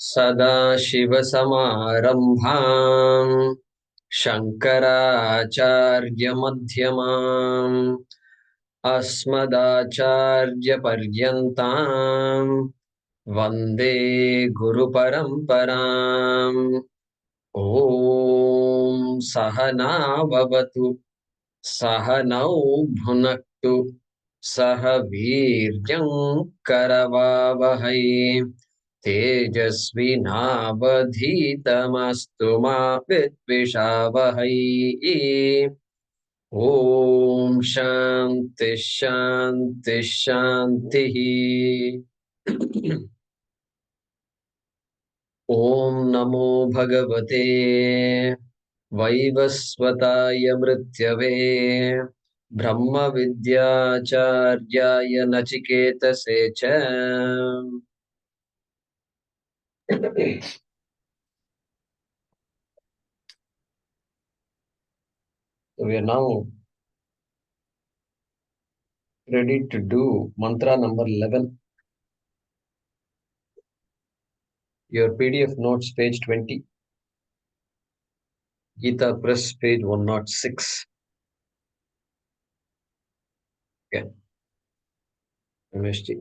सदाशिवसमारम्भाम् शङ्कराचार्यमध्यमाम् अस्मदाचार्यपर्यन्ताम् वन्दे गुरुपरम्पराम्। ॐ सहना भवतु सहनौ भुनक्तु सह वीर्यं करवावहै तेजस्विनावधीतमस्तु मा विद्विषावहै। ॐ शान्ति शान्ति शान्तिः। ॐ नमो भगवते वैवस्वताय मृत्यवे ब्रह्मविद्याचार्याय नचिकेतसे च। So we are now ready to do mantra number 11. Your PDF notes page 20. Gita Press page 106. Okay. MST.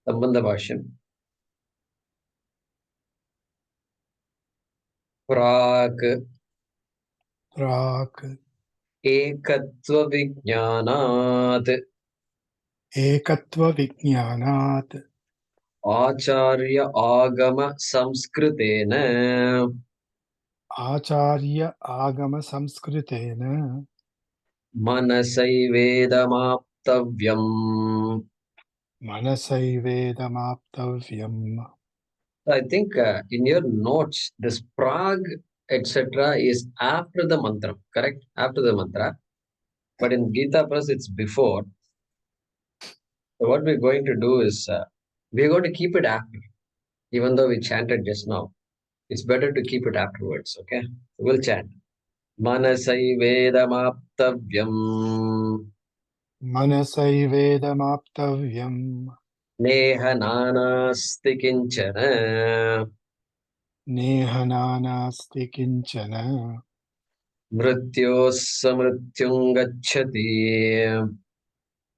Sambandha Bhaashyam. Prak ekatva vijnanat acharya agama samskritena manasaivedamaptavyam. I think in your notes, this prag, etc. is after the mantra, correct? After the mantra. But in Gita Press, it's before. So what we're going to do is, we're going to keep it after. Even though we chanted just now, it's better to keep it afterwards, okay? We'll chant. Manasaivedamaptavyam. Manasaivedamaptavyam. Neha nanasti kinchana. Neha nanasti kinchana. Mrityosya mrityung gacchati.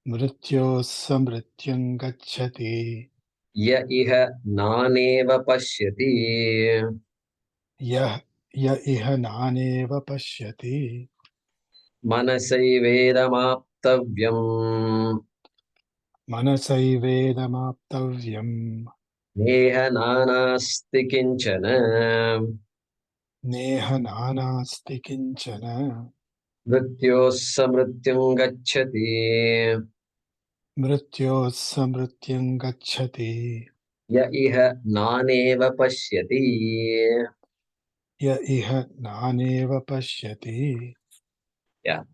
Mrityosya mrityung gacchati. Ya iha naneva pashyati. Ya iha naneva pashyati. Manasaivedamaptavyam. Manasaivedamaptavyam. Neha nanasti kinchana. Neha nanasti kinchana. Mrityosya mrityung gacchati. Mrityosya mrityung gacchati. Ya iha naneva pashyati. Ya iha naneva pashyati. Yeah.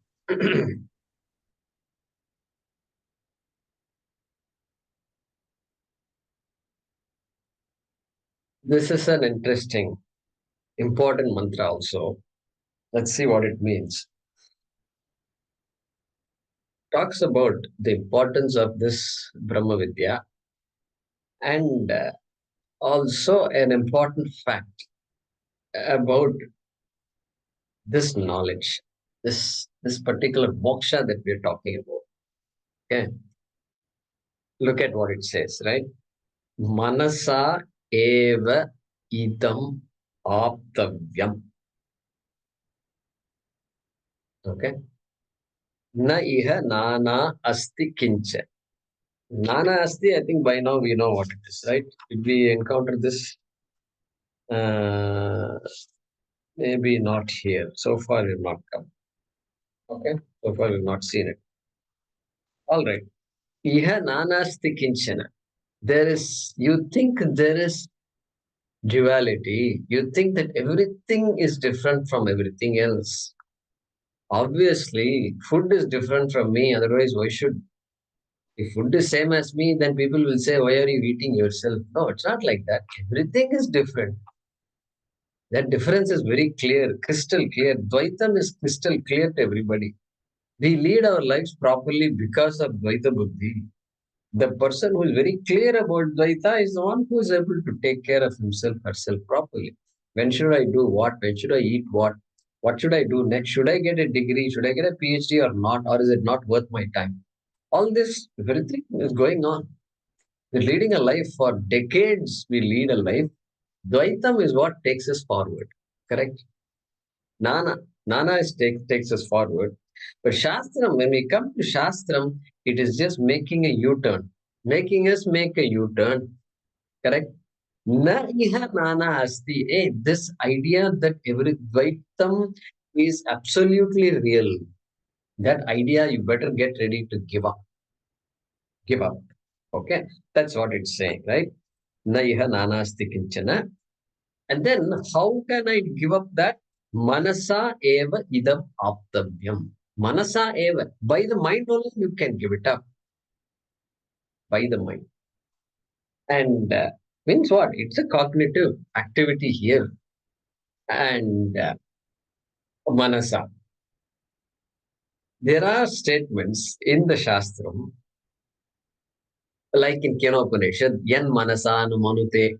This is an interesting, important mantra also. Let's see what it means. Talks about the importance of this Brahma Vidya and also an important fact about this knowledge, this particular moksha that we're talking about. Okay. Look at what it says, right? Manasa eva idam aptavyam. Okay. Na iha nana asti kincha. Nana asti, I think by now we know what it is, right? Did we encounter this? Maybe not here. So far we've not come. Okay. So far we've not seen it. All right. Iha nana asti kinchana. You think there is duality. You think that everything is different from everything else. Obviously, food is different from me. Otherwise, why should? If food is same as me, then people will say, why are you eating yourself? No, it's not like that. Everything is different. That difference is very clear, crystal clear. Dvaitam is crystal clear to everybody. We lead our lives properly because of Dvaita Buddhi. The person who is very clear about Dvaita is the one who is able to take care of himself, herself properly. When should I do what? When should I eat what? What should I do next? Should I get a degree? Should I get a PhD or not? Or is it not worth my time? All this, everything is going on. We're leading a life for decades. We lead a life. Dvaitam is what takes us forward. Correct? Nana. Nana takes us forward. But Shastram, when we come to Shastram, it is just making a U-turn, making us make a U-turn. Correct? Na iha nana asti. Hey, this idea that every Dvaitam is absolutely real. That idea you better get ready to give up. Give up. Okay? That's what it's saying, right? Na iha nana asti kinchana. And then how can I give up that? Manasa eva idam aptavyam. Manasa eva. By the mind only you can give it up. By the mind. And means what? It's a cognitive activity here. And manasa. There are statements in the Shastram, like in Kathopanishad, yan manasa nu manute,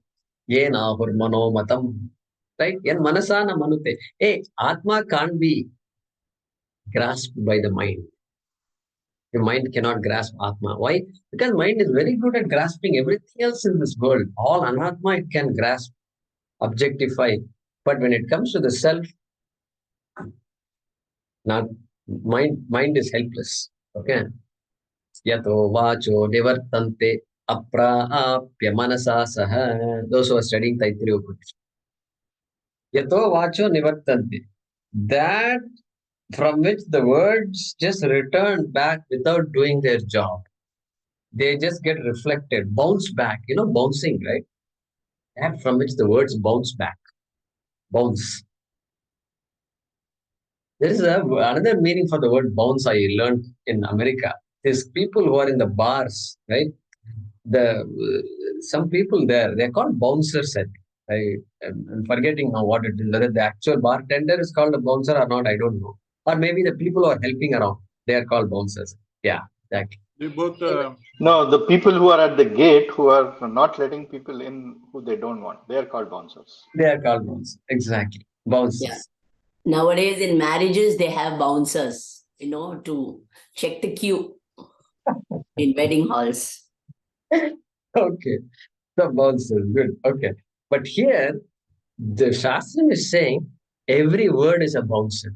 yen ahur manomatam. Right? Yan manasa na manute. Hey, Atma can't be grasped by the mind. Your mind cannot grasp Atma. Why? Because mind is very good at grasping everything else in this world. All Anatma it can grasp, objectify. But when it comes to the self, not mind is helpless. Okay. Yato vacho nivartante apraapya manasa saha. Those who are studying Taittiriya Upanishad. Yato vacho nivartante. That from which the words just return back without doing their job. They just get reflected, bounce back, bouncing, right? That from which the words bounce back, bounce. There is another meaning for the word bounce I learned in America. There's people who are in the bars, right? Some people there, they're called bouncers. I'm forgetting now what it is. Whether the actual bartender is called a bouncer or not, I don't know. Or maybe the people who are helping around, they are called bouncers. Yeah, exactly. We both. No, the people who are at the gate who are not letting people in who they don't want, they are called bouncers. They are called bouncers. Exactly. Bouncers. Yeah. Nowadays in marriages, they have bouncers, to check the queue in wedding halls. Okay. The bouncers. Good. Okay. But here, the Shastram is saying every word is a bouncer.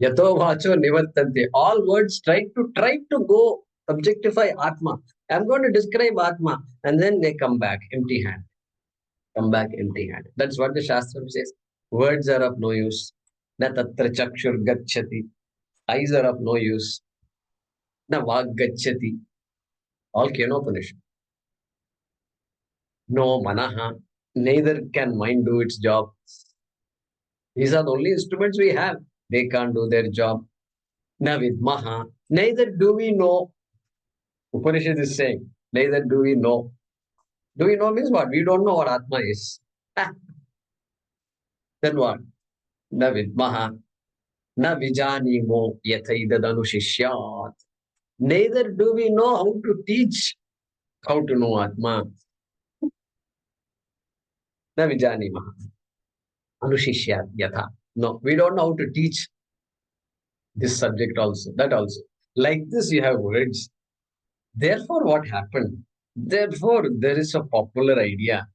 Yato vacho nivartante. All words try to go objectify Atma. I'm going to describe Atma. And then they come back empty hand. Come back empty hand. That's what the Shastram says. Words are of no use. Na tatra chakshur gacchati. Eyes are of no use. Na vag gacchati. All Kathopanishad. No manaha. Neither can mind do its job. These are the only instruments we have. They can't do their job. Na vidmaha. Neither do we know. Upanishad is saying, neither do we know. Do we know means what? We don't know what Atma is. Then what? Na vidmaha. Na vijanimo yathaidadanushishyaat. Neither do we know how to teach how to know Atma. Na vijanimaha. Anushishyat yatha. No, we don't know how to teach this subject also, that also. Like this, you have words. Therefore, what happened? Therefore, there is a popular idea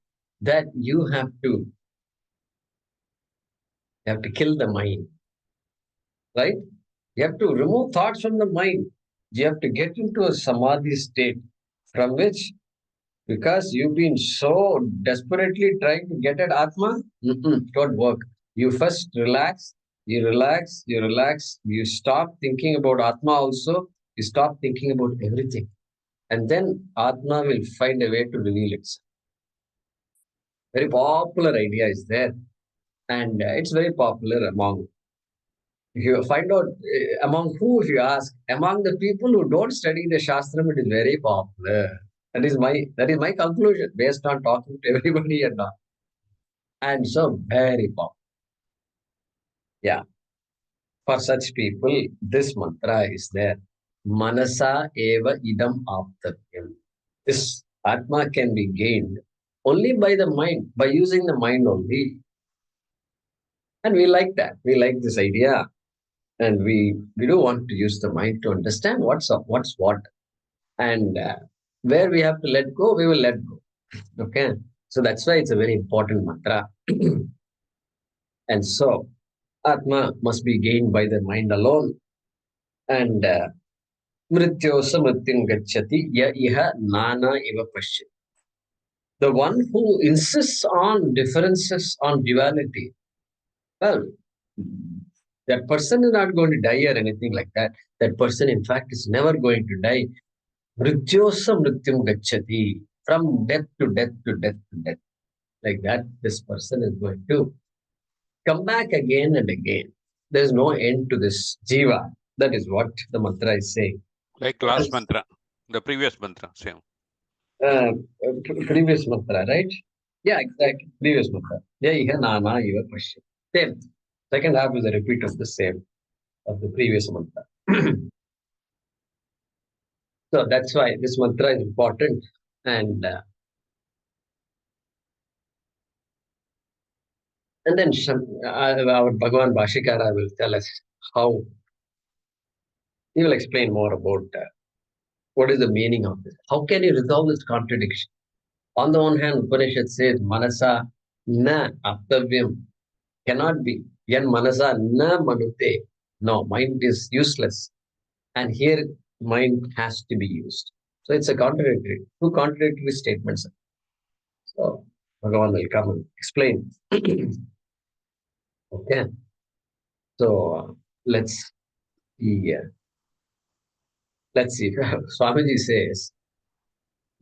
that you have to kill the mind, right? You have to remove thoughts from the mind. You have to get into a samadhi state from which, because you've been so desperately trying to get at Atma, don't work. You first relax, you stop thinking about Atma also, you stop thinking about everything. And then Atma will find a way to reveal itself. Very popular idea is there. And it's very popular among, if you find out among who, if you ask, among the people who don't study the Shastram, it is very popular. That is my conclusion based on talking to everybody and all. And so very popular. Yeah. For such people, this mantra is there. manasa eva idam aptavyam. This Atma can be gained only by the mind, by using the mind only. And we like that. We like this idea. And we do want to use the mind to understand what's up, what's what. And where we have to let go, we will let go. Okay. So that's why it's a very important mantra. And so, Atma must be gained by the mind alone. And mrityosa mrityum gacchati ya iha nana iva pashyati. The one who insists on differences, on duality, well, that person is not going to die or anything like that. That person, in fact, is never going to die. Mrityosa mrityum gacchati. From death to death to death to death. Like that, this person is going to come back again and again. There is no end to this jiva. That is what the mantra is saying. Like last mantra, the previous mantra, same. Previous mantra, right? Yeah, exactly. Previous mantra. Yeah, iha nana iva pasya. Same. Second half is a repeat of the same, of the previous mantra. So that's why this mantra is important. And then our Bhagavan Bhashyakara will tell us how, he will explain more about what is the meaning of this. How can you resolve this contradiction? On the one hand, Upanishad says, Manasa na aptavyam, cannot be. Yan manasa na manute. No, mind is useless. And here, mind has to be used. So it's a contradictory, two contradictory statements. So Bhagavan will come and explain. Okay. So let's see. Let's see. Swamiji says,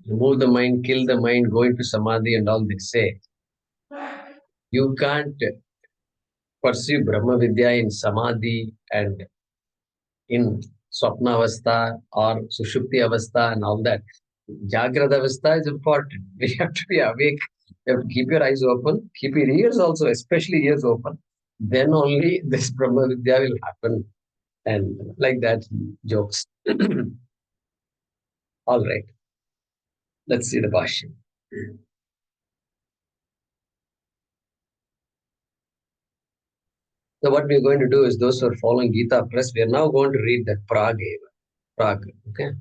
remove the mind, kill the mind, go into samadhi, and all they say. You can't pursue Brahma Vidya in samadhi and in Swapna Avastha or Sushupti Avastha and all that. Jagrada Avastha is important. We have to be awake. You have to keep your eyes open, keep your ears also, especially ears open. Then only this Brahma Vidya will happen. And like that, he jokes. All right. Let's see the Bhaashyam. So what we're going to do is, those who are following Gita Press, we are now going to read that Prag. Okay.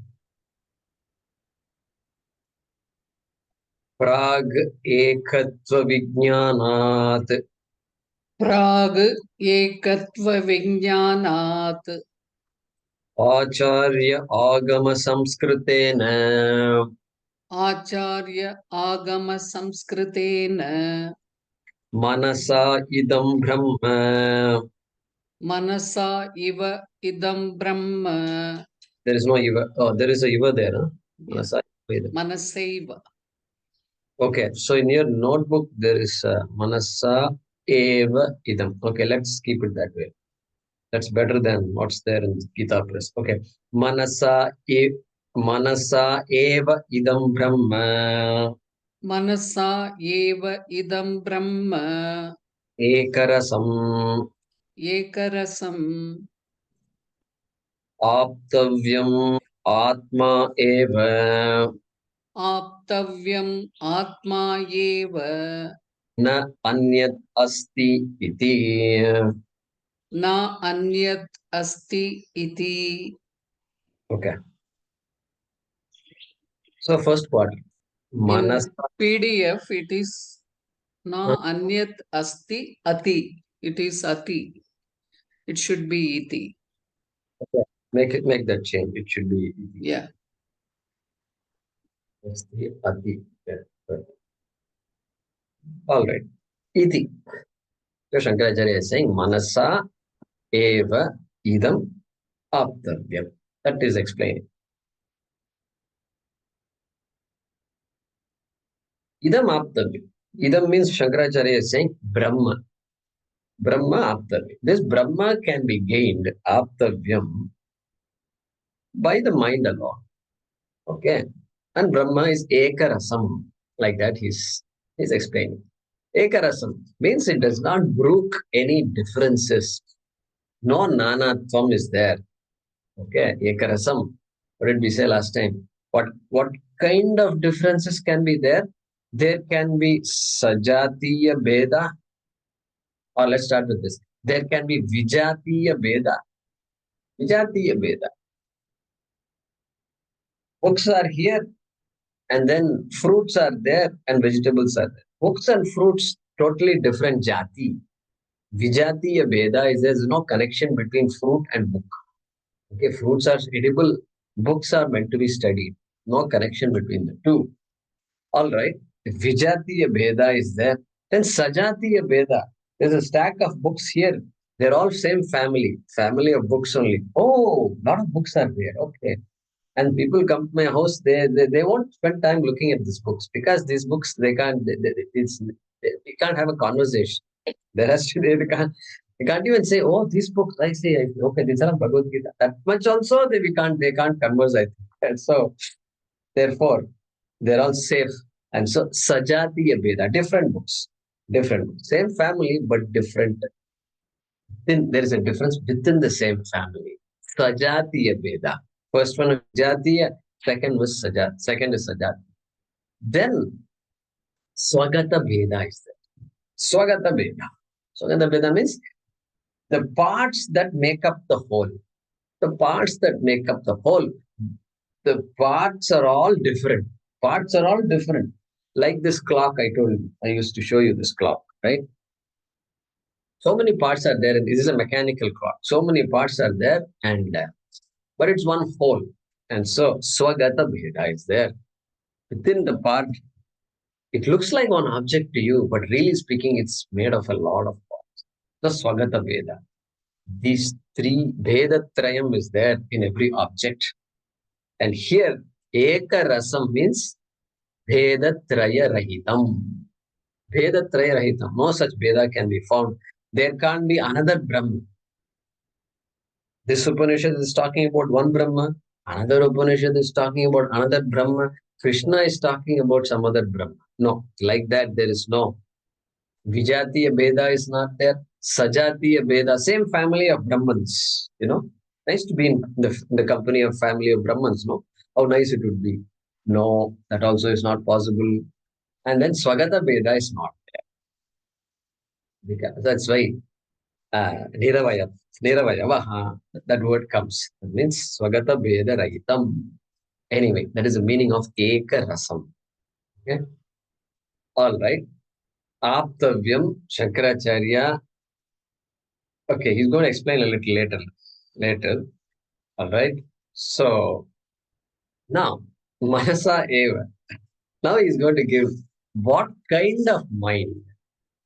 Prag ekatva vijnanat. Prague एकत्वविज्ञानात् Acharya agama samskritena. Acharya आगमसंस्कृतेन Manasa idam brahma. मनसा इव इदं ब्रह्म There is no iva. Oh, there is a iva there. Huh? Manasa idam. मनसैव. Okay, so in your notebook there is manasa eva idam. Okay, let's keep it that way. That's better than what's there in Gita Press. Okay, manasa eva idam brahma. मनसा एव इदं ब्रह्म Ekarasam एकरसम् aptavyam atma eva. आप्तव्यम् आत्मा एव Na anyat asti iti. न अन्यत् अस्ति इति. Okay. So first part. In Manas. PDF it is na anyat asti ati. It is ati. It should be iti. Okay. Make that change. It should be iti. Yeah. Asti ati. Yeah. Right. All right. Iti. So Shankaracharya is saying manasa eva idam aptavyam. That is explaining. Idam aptavyam. Idam means Shankaracharya is saying Brahma. Brahma aptavyam. This Brahma can be gained, aptavyam, by the mind alone. Okay. And Brahma is ekarasam. Like that he's explaining. Ekarasam means it does not brook any differences. No nanatvam is there. Okay, ekarasam. What did we say last time? What kind of differences can be there? There can be sajatiya beda, or let's start with this. There can be vijatiya beda. Vijatiya beda. Books are here, and then fruits are there, and vegetables are there. Books and fruits, totally different jati. Vijatiya beda is there's no connection between fruit and book. Okay, fruits are edible, books are meant to be studied. No connection between the two. All right. If Vijatiya Bheda is there, then Sajatiya Bheda. There's a stack of books here. They're all same family of books only. Oh, lot of books are there. Okay. And people come to my house, they won't spend time looking at these books because these books, we can't have a conversation. There has to be, they can't even say, oh, these books, I say, okay, these are Bhagavad Gita. That much also they can't converse, I think. And so, therefore, they're all safe. And so, Sajatiya Veda, different books. Different books. Same family, but different. Then there is a difference within the same family. Sajatiya Veda. First one is Jatiya, second was Sajat. Second is Sajat. Then Swagata Veda is there. Swagata Veda. Swagata Veda means the parts that make up the whole. The parts that make up the whole. The parts are all different. Parts are all different. Like this clock, I told you, I used to show you this clock, right? So many parts are there, and this is a mechanical clock. So many parts are there, and but it's one whole. And so Swagata Bheda is there. Within the part, it looks like one object to you, but really speaking, it's made of a lot of parts. The Swagata Bheda. These three Bheda Trayam is there in every object. And here, Eka Rasam means Bheda Traya Rahitam. Bheda Traya Rahitam. No such Bheda can be found. There can't be another Brahma. This Upanishad is talking about one Brahma. Another Upanishad is talking about another Brahma. Krishna is talking about some other Brahma. No, like that there is no. Vijatiya Bheda is not there. Sajatiya Bheda, same family of Brahmans. Nice to be in the company of family of Brahmans, no? How nice it would be. No, that also is not possible. And then Swagata Bheda is not there. Because that's why Niravayavaha, that word comes. That means Swagata Bheda Rahitam. Anyway, that is the meaning of Eka Rasam. Okay? All right. Aptavyam, Shankaracharya. Okay, he's going to explain a little later. Later. All right. So now, Manasa Eva. Now he's going to give what kind of mind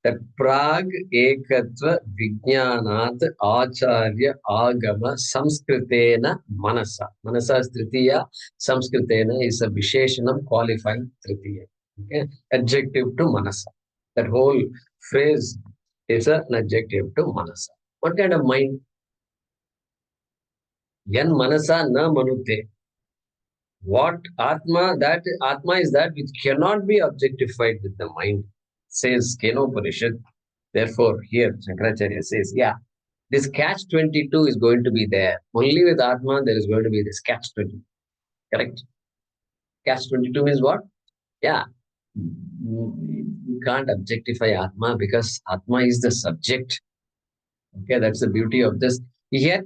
that Prag Ekatva Vijnanat Acharya Agama Samskritena Manasa. Manasa is Tritiya, Samskritena is a Visheshanam qualifying Tritiya. Okay? Adjective to Manasa. That whole phrase is an adjective to Manasa. What kind of mind? Yan Manasa na Manute. What Atma, that Atma is that which cannot be objectified with the mind, says Kathopanishad. Therefore, here Shankaracharya says, yeah, this catch 22 is going to be there. Only with Atma, there is going to be this catch 22. Correct? Catch 22 means what? Yeah. You can't objectify Atma because Atma is the subject. Okay, that's the beauty of this. Yet,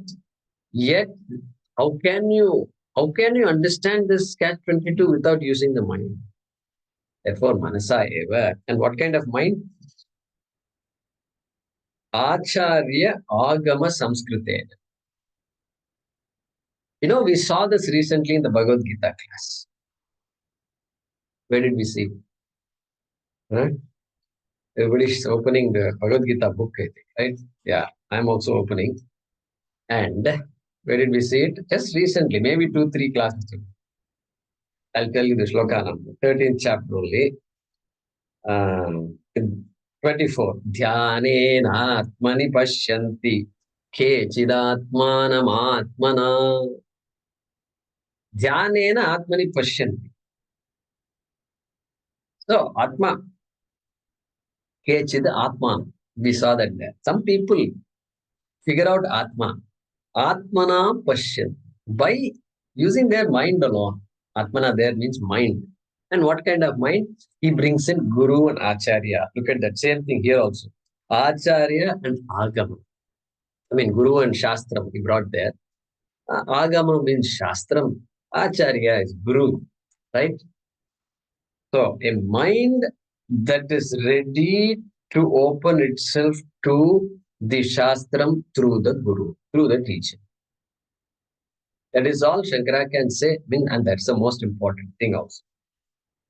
how can you understand this catch 22 without using the mind? Therefore, Manasa Eva. And what kind of mind? Acharya Agama Samskritena. We saw this recently in the Bhagavad Gita class. Where did we see? Right? Everybody's opening the Bhagavad Gita book, I think, right? Yeah, I'm also opening. And where did we see it? Just recently, maybe 2-3 classes ago. I'll tell you the shloka number, 13th chapter only. 24. Dhyanena atmani pashyanti kechidatmanam atmana. Dhyanena atmani pashyanti. So, Atma. Kechid Atman. We saw that there. Some people figure out Atma. Atmana Pashyan. by using their mind alone. Atmana there means mind. And what kind of mind? He brings in Guru and Acharya. Look at that same thing here also. Acharya and Agama. I mean, Guru and Shastram, he brought there. Agama means Shastram. Acharya is Guru, right? So, a mind that is ready to open itself to the Shastram through the Guru, through the teacher. That is all Shankara can say, and that's the most important thing also.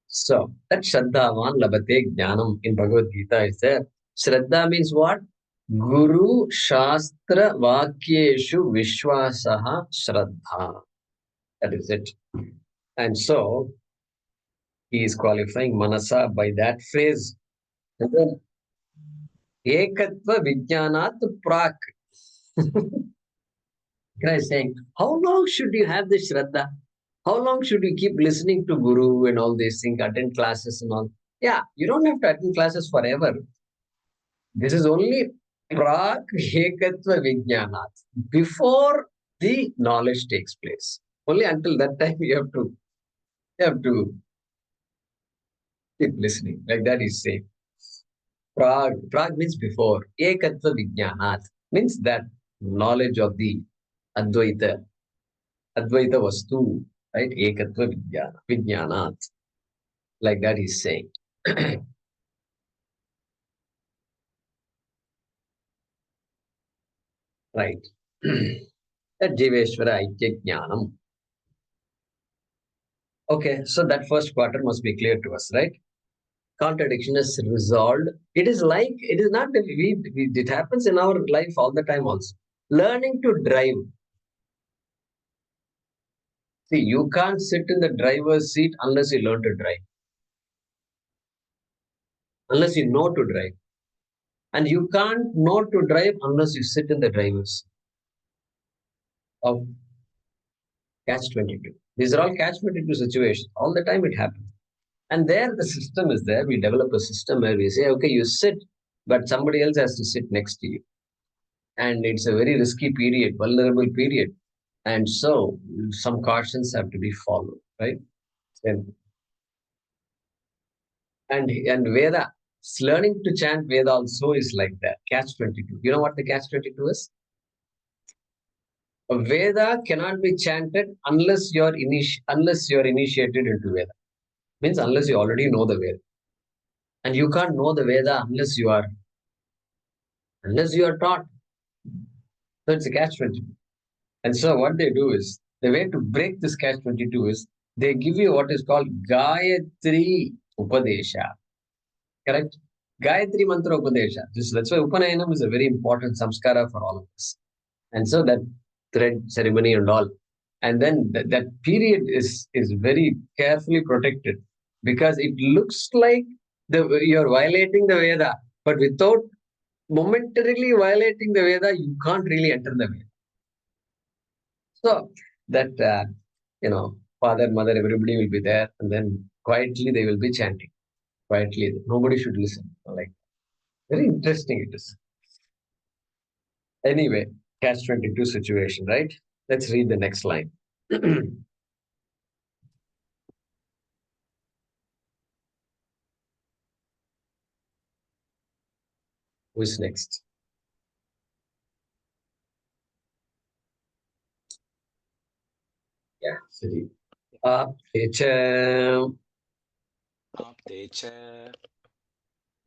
So, that Shraddhavan Labate Jnanam in Bhagavad Gita is there. Shraddha means what? Guru Shastra Vakyeshu Vishwasaha Shraddha. That is it. And so, he is qualifying Manasa by that phrase. And then, Ekatva Vijnanat Prak. Krishna is saying, how long should you have this Shraddha? How long should you keep listening to Guru and all these things, attend classes and all? Yeah, you don't have to attend classes forever. This is only Prak Ekatva Vijnanat. Before the knowledge takes place. Only until that time you have to keep listening. Like that is saying. Prag means before. Ekatva Vijnanat means that knowledge of the Advaita Vastu, right? Ekatva Vijnanat. Like that he's saying. Right. That Jiveshwara Aikya Jnanam. Okay, so that first quarter must be clear to us, right? Contradiction is resolved. It is not, it happens in our life all the time also. Learning to drive. See, you can't sit in the driver's seat unless you learn to drive. Unless you know to drive. And you can't know to drive unless you sit in the driver's seat of catch-22. These are all catch-22 situations. All the time it happens. And there the system is there. We develop a system where we say, okay, you sit, but somebody else has to sit next to you. And it's a very risky period, vulnerable period. And so some cautions have to be followed, right? And Veda, learning to chant Veda also is like that. Catch-22. You know what the catch-22 is? A Veda cannot be chanted unless you're initiated into Veda. Means unless you already know the Veda. And you can't know the Veda unless you are taught. So it's a catch-22. And so what they do is, the way to break this catch-22 is, they give you what is called Gayatri Upadesha. Correct? Gayatri Mantra Upadesha. That's why Upanayanam is a very important samskara for all of us. And so that thread ceremony and all. And then that period is very carefully protected, because it looks like you're violating the Veda, but without momentarily violating the Veda, you can't really enter the Veda. So that, father, mother, everybody will be there, and then quietly they will be chanting. Quietly. Nobody should listen. Like, very interesting it is. Anyway, catch-22 situation, right? Let's read the next line. Who is next? Yeah, Siri. Apte च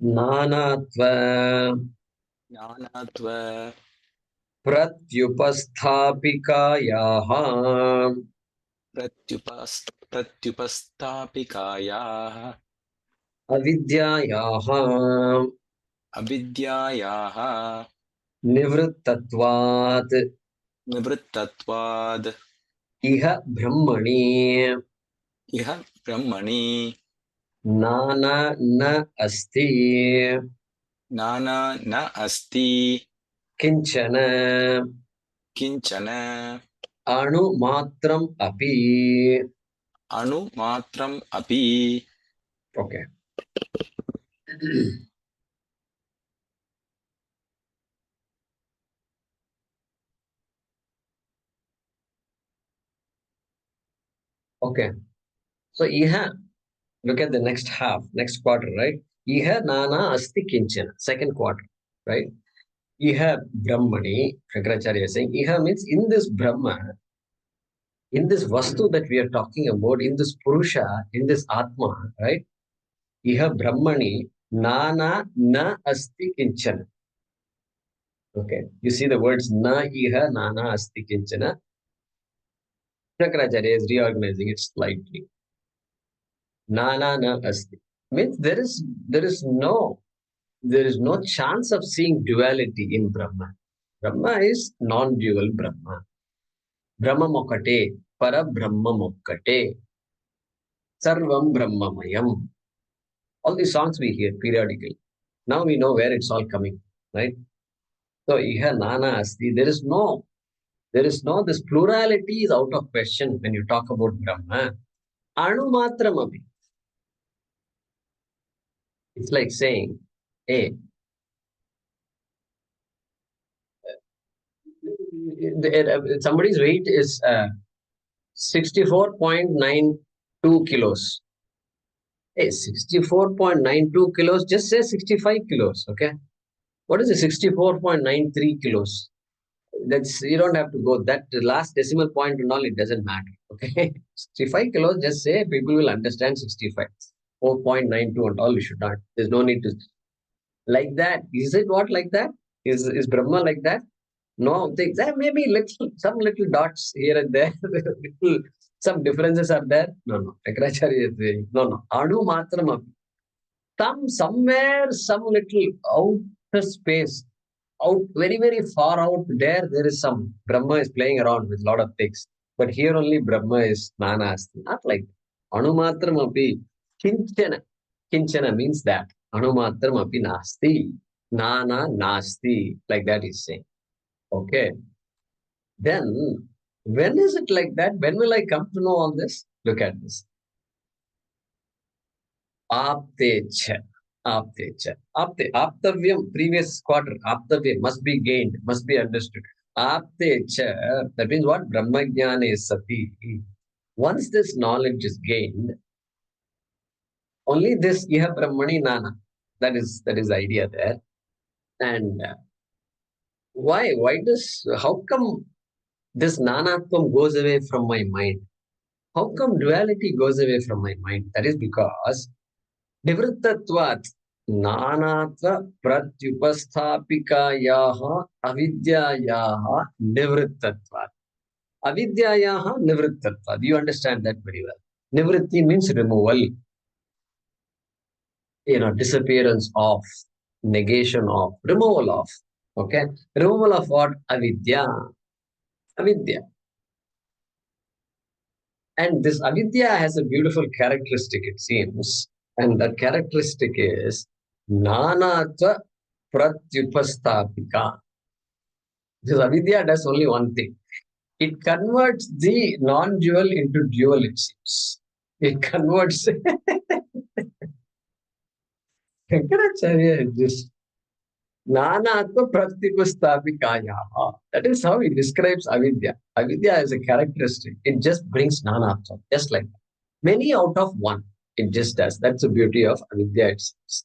nanatva ज्ञानात्व pratyupasthapikayaha प्रत्युपस्थापिकायाः avidyayaha अविद्यायाः nivrittatvat निवृत्तत्वाद् iha brahmani इह ब्रह्मणि nana na asti नाना न अस्ति kinchana किञ्चन anu matram api. अणुमात्रम् अपि. Okay. Okay. So iha, look at the next half, next quarter, right? Iha nana asti kinchana, second quarter, right? Iha Brahmani, Shankaracharya is saying, Iha means in this Brahma, in this Vastu that we are talking about, in this Purusha, in this Atma, right? Iha Brahmani, Nana na asti kinchana. Okay. You see the words na iha nana asti kinchana. Shankaracharya is reorganizing it slightly. Nana na asti. Means there is no chance of seeing duality in Brahma. Brahma is non-dual Brahma. Brahma mokkate, para Brahma mokkate, sarvam Brahmamayam. All these songs we hear periodically. Now we know where it's all coming, right? So iha nana asti. This plurality is out of question when you talk about Brahma. Anu matramapi. It's like saying, hey, somebody's weight is 64.92 kilos. Hey, 64.92 kilos, just say 65 kilos, okay? What is it, 64.93 kilos? That's, you don't have to go that last decimal point and all, it doesn't matter, okay? 65 kilos, just say, people will understand 65. 4.92 and all, you should not. There's no need to. Like that. Is it what like that? Is Brahma like that? No, there may be some little dots here and there. Some differences are there. No. Shankaracharya is saying, no. Anu matram. Somewhere, some little outer space, out very, very far out there is some Brahma is playing around with a lot of things. But here only Brahma is nanasti. Not like that. Anu matram api kinchana. Kinchana means that. Anu matram api nasti. Nana nasti. Like that is saying. Okay. Then, when is it like that? When will I come to know all this? Look at this. Aptecha. Aptavyam, previous quarter. Aptavyam must be gained, must be understood. Aptecha, that means what? Brahmajnana is sati. Once this knowledge is gained, only this iha brahmani nana. That is the idea there. And how come this nanatvam goes away from my mind? How come duality goes away from my mind? That is because nivrittatvat nanatva pratyupasthapikayaha avidyayaha nivrittatvat. Avidyayaha nivrittatvat. You understand that very well. Nivritti means removal, disappearance of, negation of, removal of. Okay? Removal of what? Avidya. Avidya. And this avidya has a beautiful characteristic, it seems. And that characteristic is nanatva pratyupasthapika. This avidya does only one thing. It converts the non-dual into dual, it seems. It converts. Shankaracharya just nanatva pratyupasthapikayaha. That is how he describes avidya. Avidya is a characteristic. It just brings nanatva, just like that. Many out of one. It just does. That's the beauty of avidya itself.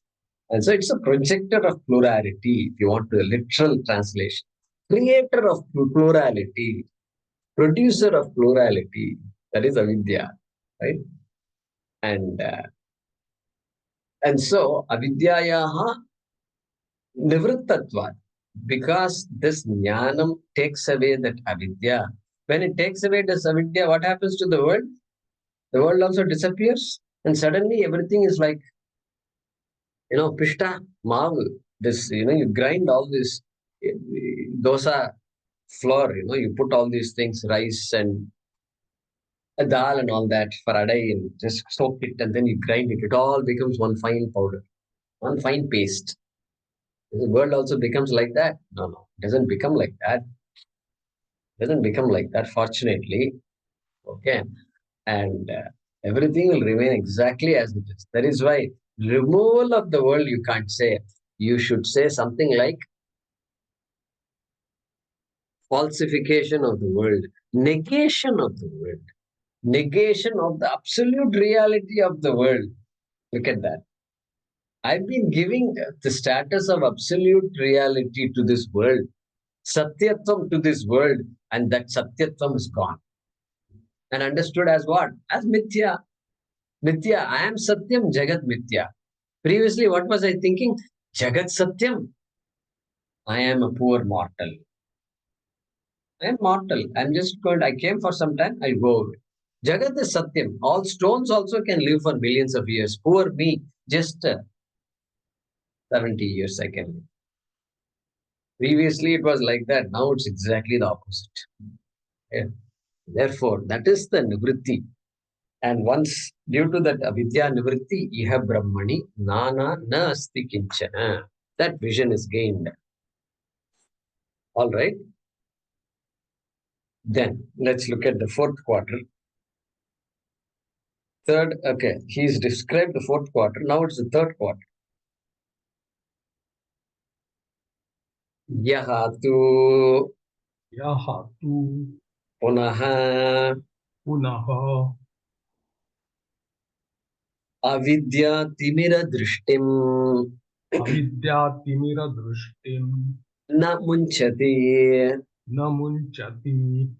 And so it's a projector of plurality, if you want the literal translation. Creator of plurality, producer of plurality, that is avidya, right? And so avidyayaha nivrittatvat, because this jnanam takes away that avidya. When it takes away this avidya, what happens to the world? The world also disappears, and suddenly everything is like, pishta, mavu. This, you grind all this dosa flour, you put all these things, rice and dal and all that for adai, and just soak it and then you grind it. It all becomes one fine powder, one fine paste. The world also becomes like that? No. It doesn't become like that. It doesn't become like that, fortunately. Okay. And everything will remain exactly as it is. That is why removal of the world you can't say. You should say something like falsification of the world, negation of the world. negation of the absolute reality of the world. Look at that. I've been giving the status of absolute reality to this world, Satyatvam to this world, and that Satyatvam is gone. And understood as what? As Mithya. Mithya, I am Satyam, Jagat Mithya. Previously, what was I thinking? Jagat Satyam. I am a poor mortal. I am mortal. I came for some time, I'll go away. Jagat is Satyam. All stones also can live for millions of years. Poor me, just 70 years I can live. Previously, it was like that. Now it's exactly the opposite. Yeah. Therefore, that is the nivritti. And once, due to that avidya nivritti, iha brahmani, nana na asti kinchana. That vision is gained. All right. Then, let's look at the fourth quarter. Third, okay, he's described the fourth quarter. Now it's the third quarter. Yaha tu Yaha tu punaha punaha avidya timira drishtim avidyatimira drushtim na munchati na munchati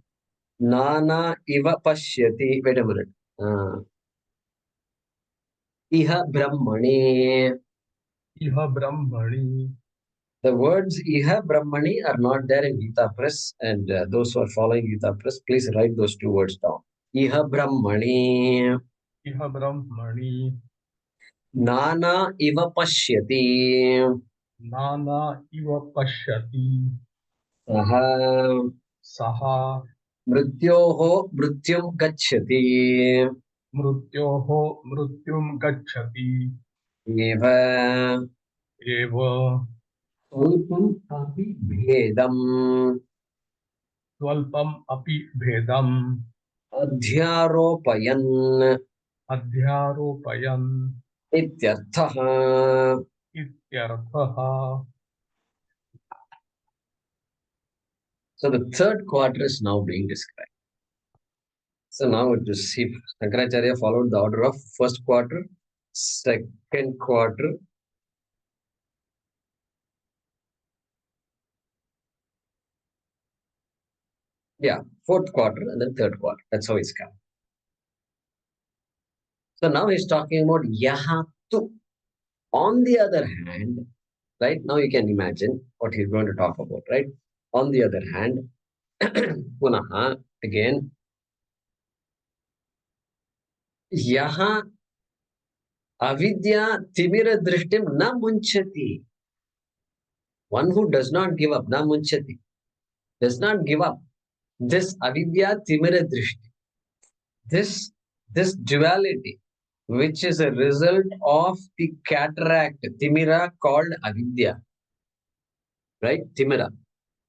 nana iva pashyati. Wait a minute. Iha brahmani. iha brahmani. The words iha brahmani are not there in Gita Press, and those who are following Gita Press, please write those two words down. Iha brahmani. Iha brahmani. Nana iva pashyati. Nana iva pashyati. Saha Saha mrityoho mrityum gacchati. mrutyoho mrutyum gacchati. Eva Eva swalpam api bhedam swalpam api bhedam adhyaropayan adhyaropayan ityarthaha. ityarthaha. So the third quarter is now being described. So now it is see Shankaracharya followed the order of first quarter, second quarter, fourth quarter, and then third quarter. That's how it's come. So now he's talking about yahatu. On the other hand, right now you can imagine what he's going to talk about, right? On the other hand, punaha, again, yaha avidya timira drishtim na munchati. One who does not give up, na munchati, does not give up. This avidya timira drishti, this duality, which is a result of the cataract, timira called avidya, right? Timira.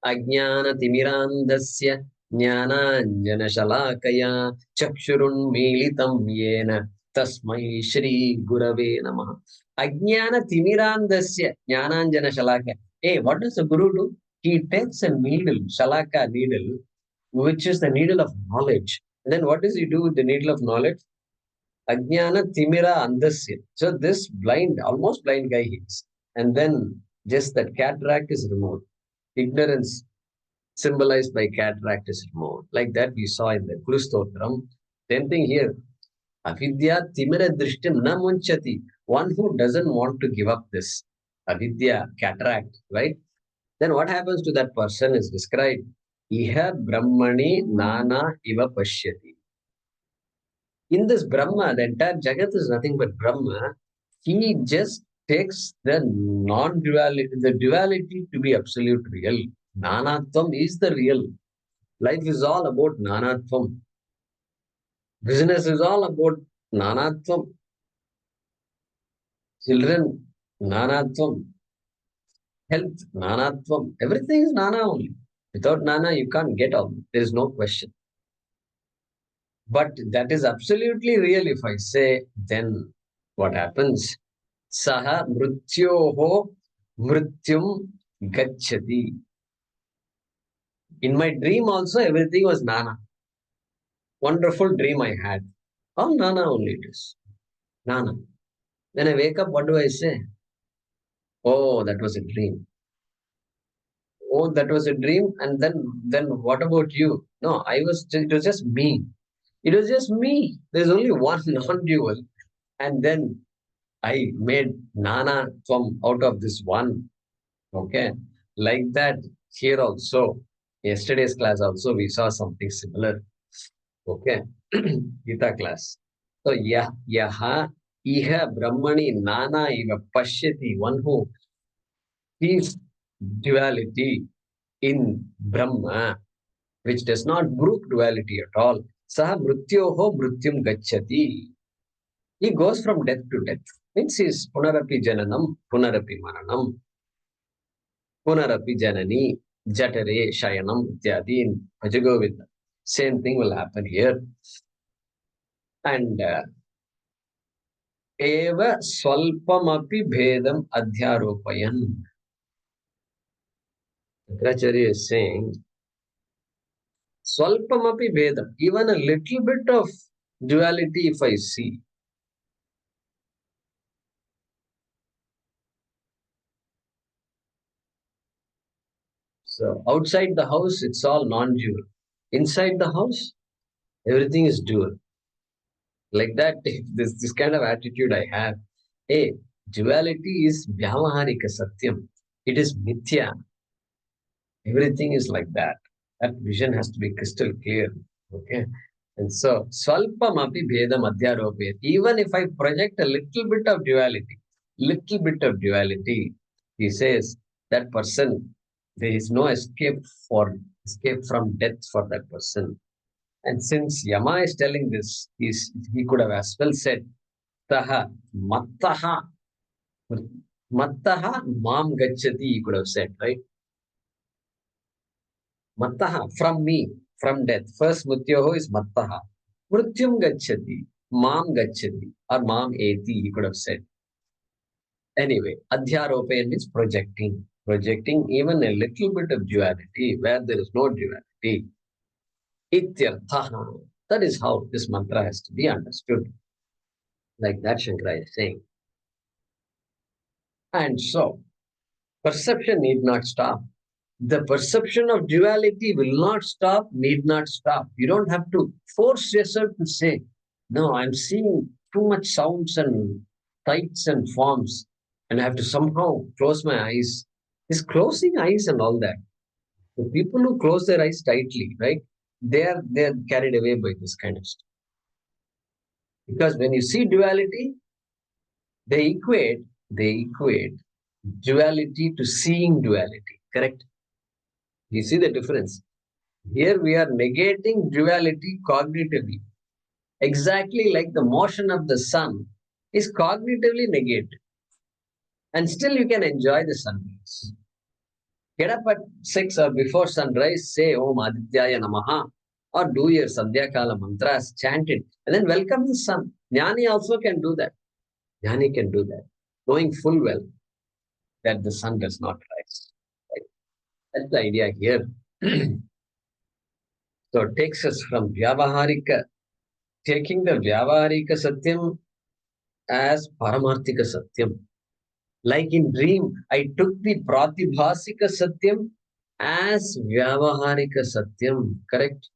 Ajnana timirandasya jnananjana shalakaya chakshurunmilitam yena tasmai shri gurave namaha. Ajnana timirandasya jnananjana shalakaya. Hey, what does the guru do? He takes a needle, shalaka needle, which is the needle of knowledge. And then what does he do with the needle of knowledge? Ajnana timira andasya. So this blind, almost blind guy hits. And then just that cataract is removed. Ignorance symbolized by cataract is removed. Like that we saw in the Guru Stotram. Same thing here. Avidya timira drishtim na munchati. One who doesn't want to give up this avidya, cataract, right? Then what happens to that person is described. Iha brahmani nana iva pashyati. In this Brahma, the entire Jagat is nothing but Brahma. He just takes the non-duality, the duality to be absolute real. Nanatvam is the real. Life is all about Nanatvam. Business is all about Nanatvam. Children, Nanatvam. Health, Nanatvam. Everything is Nana only. Without Nana, you can't get all. There is no question. But that is absolutely real if I say, then what happens? Saha mrityoho mrityum gacchati. In my dream also everything was Nana. Wonderful dream I had. Oh, Nana only it is. Nana. When I wake up, what do I say? Oh, that was a dream. Oh, that was a dream. And then what about you? No, it was just me. It was just me. There's only one non-dual. And then I made Nana from out of this one. Okay. Like that here also. Yesterday's class also we saw something similar. Okay. Gita class. So yaha iha brahmani nana iva pashyati, one who sees duality in Brahma, which does not group duality at all. Saha mrityoho mrityum gacchati. He goes from death to death. Means he is punarapi jananam, punarapi maranam, punarapi janani, jatare, shayanam, ityadi in Bhajagovinda. Same thing will happen here. And eva swalpamapi bhedam adhyaropayan. Shankaracharya is saying, swalpamapi bhedam, even a little bit of duality if I see, so outside the house, it's all non-dual. Inside the house, everything is dual. Like that, this kind of attitude I have. Hey, duality is vyavaharika satyam. It is mithya. Everything is like that. That vision has to be crystal clear. Okay. And so, swalpam api bhedam adhyaropayat. Even if I project a little bit of duality, he says that person, there is no escape from death for that person. And since Yama is telling this, he could have as well said, Taha mattaha, mattaha mam gacchati, he could have said, right? Mattaha, from me, from death. First mrityoho is mattaha. Mrityum gacchati, mam gacchati, or mam eti, he could have said. Anyway, adhyaropayan means projecting. Projecting even a little bit of duality where there is no duality. Ityarthaha. That is how this mantra has to be understood. Like that Shankara is saying. And so, perception need not stop. The perception of duality will not stop, need not stop. You don't have to force yourself to say, no, I'm seeing too much sounds and sights and forms, and I have to somehow close my eyes. This closing eyes and all that. The people who close their eyes tightly, right? They're carried away by this kind of stuff. Because when you see duality, they equate duality to seeing duality, correct? You see the difference? Here we are negating duality cognitively. Exactly like the motion of the sun is cognitively negated. And still you can enjoy the sunrise. Get up at 6 or before sunrise, say Om Adhyaya Namaha, or do your Sandhya Kala mantras, chant it, and then welcome the sun. Jnani also can do that. Jnani can do that, knowing full well that the sun does not rise. Right? That's the idea here. So it takes us from Vyavaharika, taking the Vyavaharika Satyam as Paramarthika Satyam. Like in dream, I took the Pratibhasika Satyam as Vyavaharika Satyam, correct?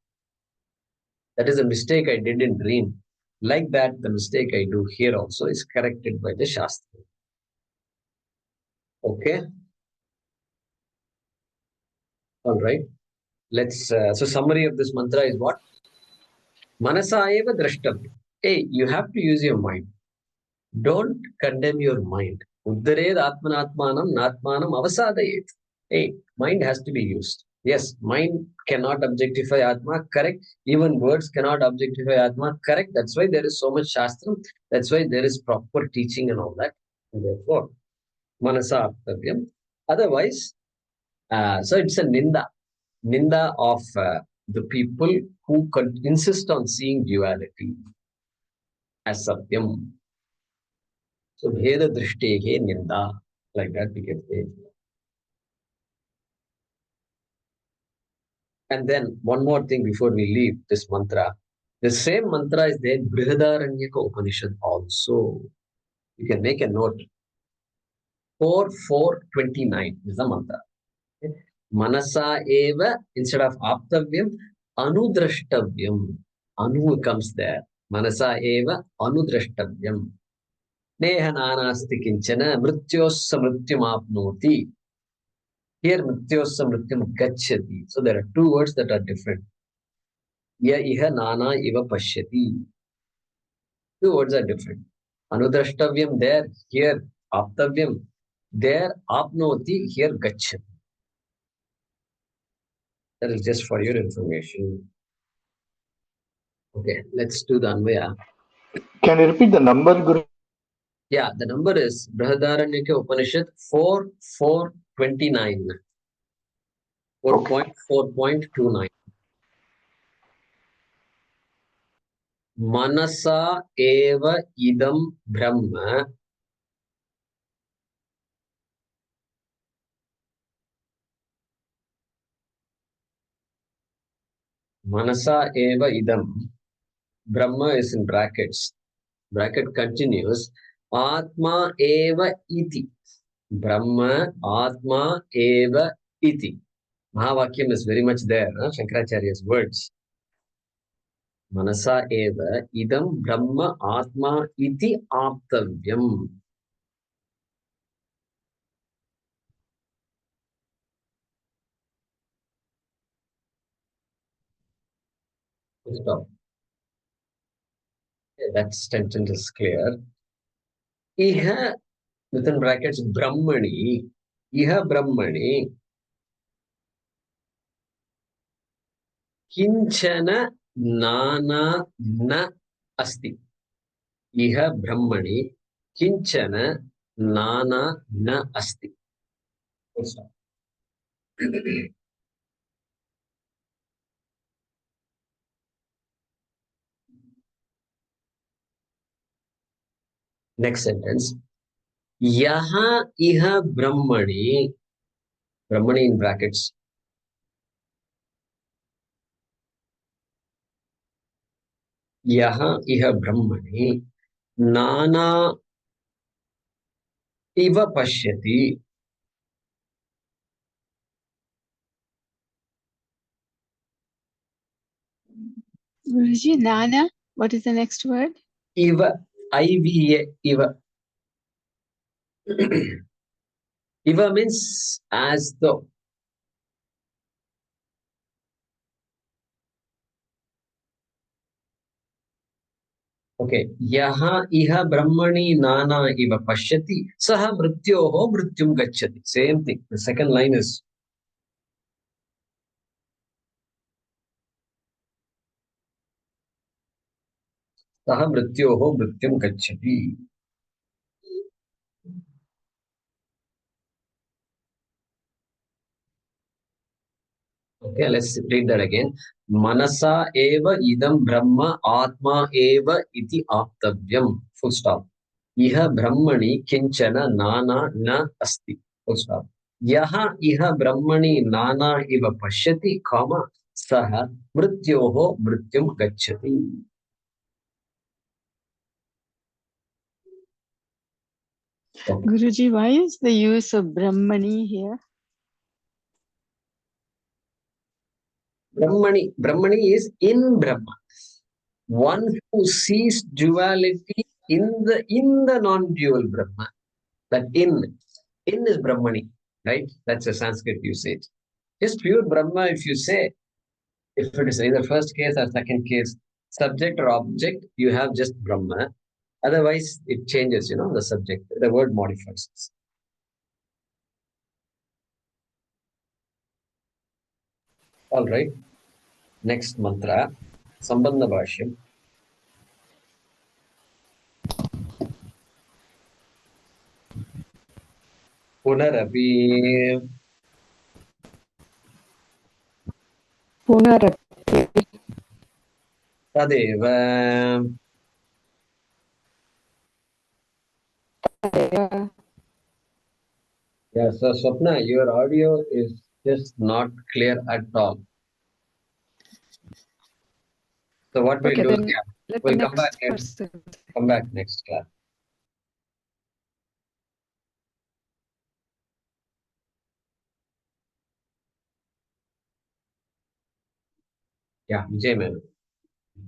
That is a mistake I did in dream. Like that, the mistake I do here also is corrected by the Shastra. Okay? All right. So summary of this mantra is what? Manasa eva drashtabhya. Hey, you have to use your mind. Don't condemn your mind. Uddared atmanatmanam natmanam avasadayet. Hey, mind has to be used. Yes, mind cannot objectify Atma, correct. Even words cannot objectify Atma, correct. That's why there is so much Shastra. That's why there is proper teaching and all that. And therefore, Manasa Aptavyam. Otherwise, so it's a Ninda of the people who insist on seeing duality as Satyam. So, Bheda Drishtehe Ninda. Like that we can say. And then one more thing before we leave this mantra. The same mantra is there in Brihadaranyaka Upanishad also. You can make a note. 4:4:29 is the mantra. Manasa eva, instead of aptavyam, anudrashtavyam. Anu comes there. Manasa eva anudrashtavyam. Neha nanasti kinchana mrityosya mrityum apnoti. Here mrityosya mrityum gacchati. So there are two words that are different. Ya iha nana iva pashyati. Two words are different. Anudrashtavyam there, here aptavyam. There apnoti, here gacchati. That is just for your information. Okay, let's do the Anvaya. Can you repeat the number, Guru? Yeah, the number is Brihadaranyaka Upanishad 4:4:29. 4.4.29. Manasa eva idam brahma Manasa eva idam. Brahma is in brackets. Bracket continues. Atma eva iti. Brahma Atma eva iti. Mahavakyam is very much there. Shankaracharya's words. Manasa eva idam Brahma Atma iti aptavyam. Stop. Okay, that sentence is clear. Iha, within brackets, Brahmani. Iha Brahmani. Kinchana nana na asti. Iha Brahmani. Kinchana nana na asti. Stop. Next sentence. Yaha iha Brahmani. Brahmani in brackets. Yaha iha Brahmani. Nana iva pashyati. Guruji, Nana, what is the next word? Iva. IVA. Iva. Iva means as though. Okay. Yaha iha brahmani nana iva pashyati. Saha mrityoho mrityum gacchati. Same thing. The second line is Saha mrityoho mrityum gacchati. Okay, let's read that again. Manasa eva idam brahma atma eva iti aptavyam. Full stop. Iha brahmani kinchana nana na asti. Full stop. Yaha iha brahmani nana iva pashyati, comma, saha mrityoho mrityum gacchati. Okay. Guruji, why is the use of Brahmani here? Brahmani is in Brahma. One who sees duality in the non-dual Brahma. That in is Brahmani, right? That's a Sanskrit usage. Just pure Brahma, if you say, if it is either first case or second case, subject or object, you have just Brahma. Otherwise, it changes, the subject. The word modifies. All right. Next mantra, Sambandha Bhaashyam. Punarapi. Tadeva. Yeah, so Swapna, your audio is just not clear at all. So what we'll Okay, do, then yeah, let we'll the come back next next, person. come back next class. Yeah, Vijay man.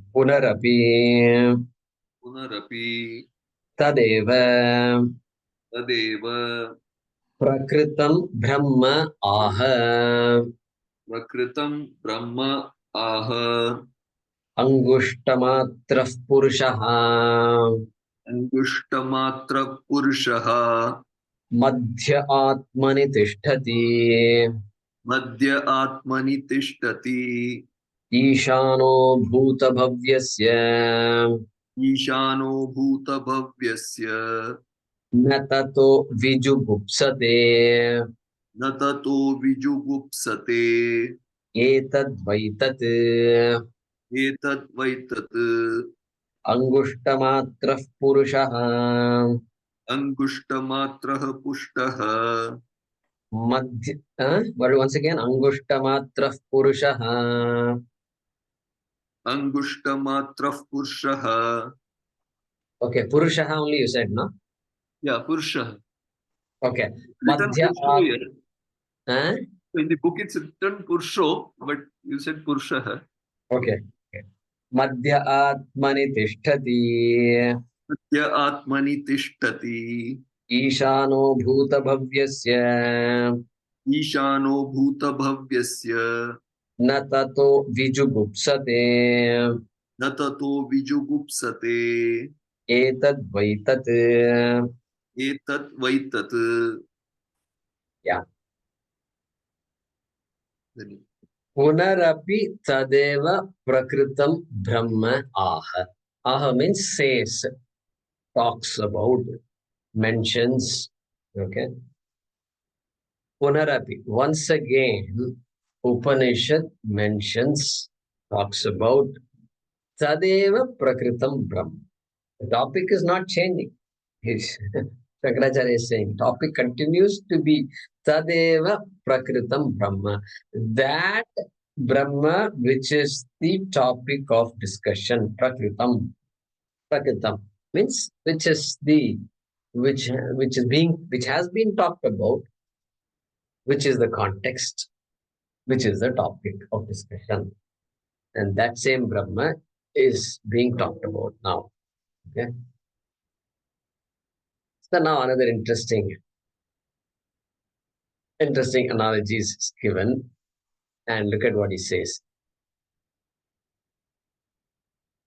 Punarapi Punarapi tadeva tadeva prakritam brahma aha prakritam brahma aha angushtamatra purushaha angushtamatra purushaha madhya atmani tishtati madhya atmani tishtati ईशानो भूतभव्यस्य ईशानो भूतभव्यस्य न ततो विजुगुप्सते न ततो विजुगुप्सते एतद्वैतत् एतद्वैतत् अङ्गुष्टमात्रः पुरुषः अंगुष्टमात्रः पुष्टः मध्य but once again अङ्गुष्टमात्रः पुरुषः अंगुष्टमात्रः पुरुषः okay पुरुषः only you said no yeah purushah okay written Madhya pursho here. huh? In the book it's written pursho but you said purushah. okay मध्य आत्मनि तिष्ठति Satya atmani tishtati ईशानो भूतभव्यस्य ईशानो भूतभव्यस्य न ततो विजुगुप्सते न ततो विजुगुप्सते एतद्वैतत् एतद्वैतत् yeah पुनरपि तदेव प्रकृतं ब्रह्म आह आह means says talks about mentions okay punarapi once again Upanishad mentions talks about tadeva prakritam brahma the topic is not changing Shankaracharya is saying topic continues to be tadeva prakritam brahma that brahma which is the topic of discussion prakritam means which is the which is being which has been talked about which is the context which is the topic of discussion and that same brahma is being talked about now okay so now another interesting analogies is given and look at what he says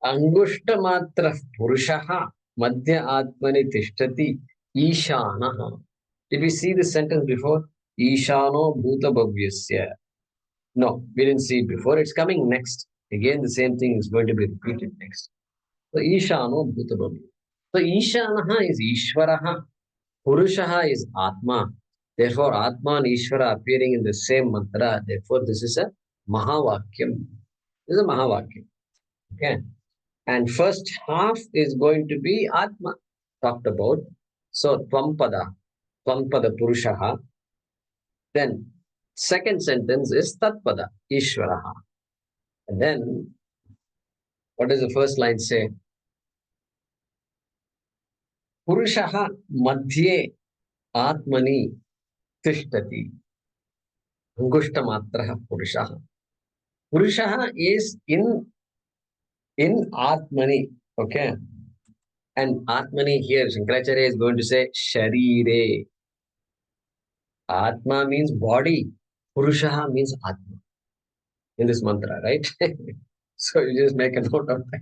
angushtamatra purushaha madhya atmani tishtati ishanah did we see this sentence before ishano bhuta bhavyasya no we didn't see it before it's coming next again the same thing is going to be repeated next so ishano bhuta bhavyasya so ishanah is ishvaraha purushaha is atma therefore atma and ishvara appearing in the same mantra therefore this is a mahavakyam this is a mahavakyam okay and first half is going to be Atma, talked about. So, Tvampada Purushaha. Then, second sentence is Tatpada, Ishvaraha. And then, what does the first line say? Purushaha Madhye Atmani Tishtati. Angushtamatra Purushaha. Purushaha is in Atmani. Okay. And Atmani here, Shankaracharya is going to say Sharire. Atma means body. Purushaha means Atma in this mantra, right? So you just make a note of that.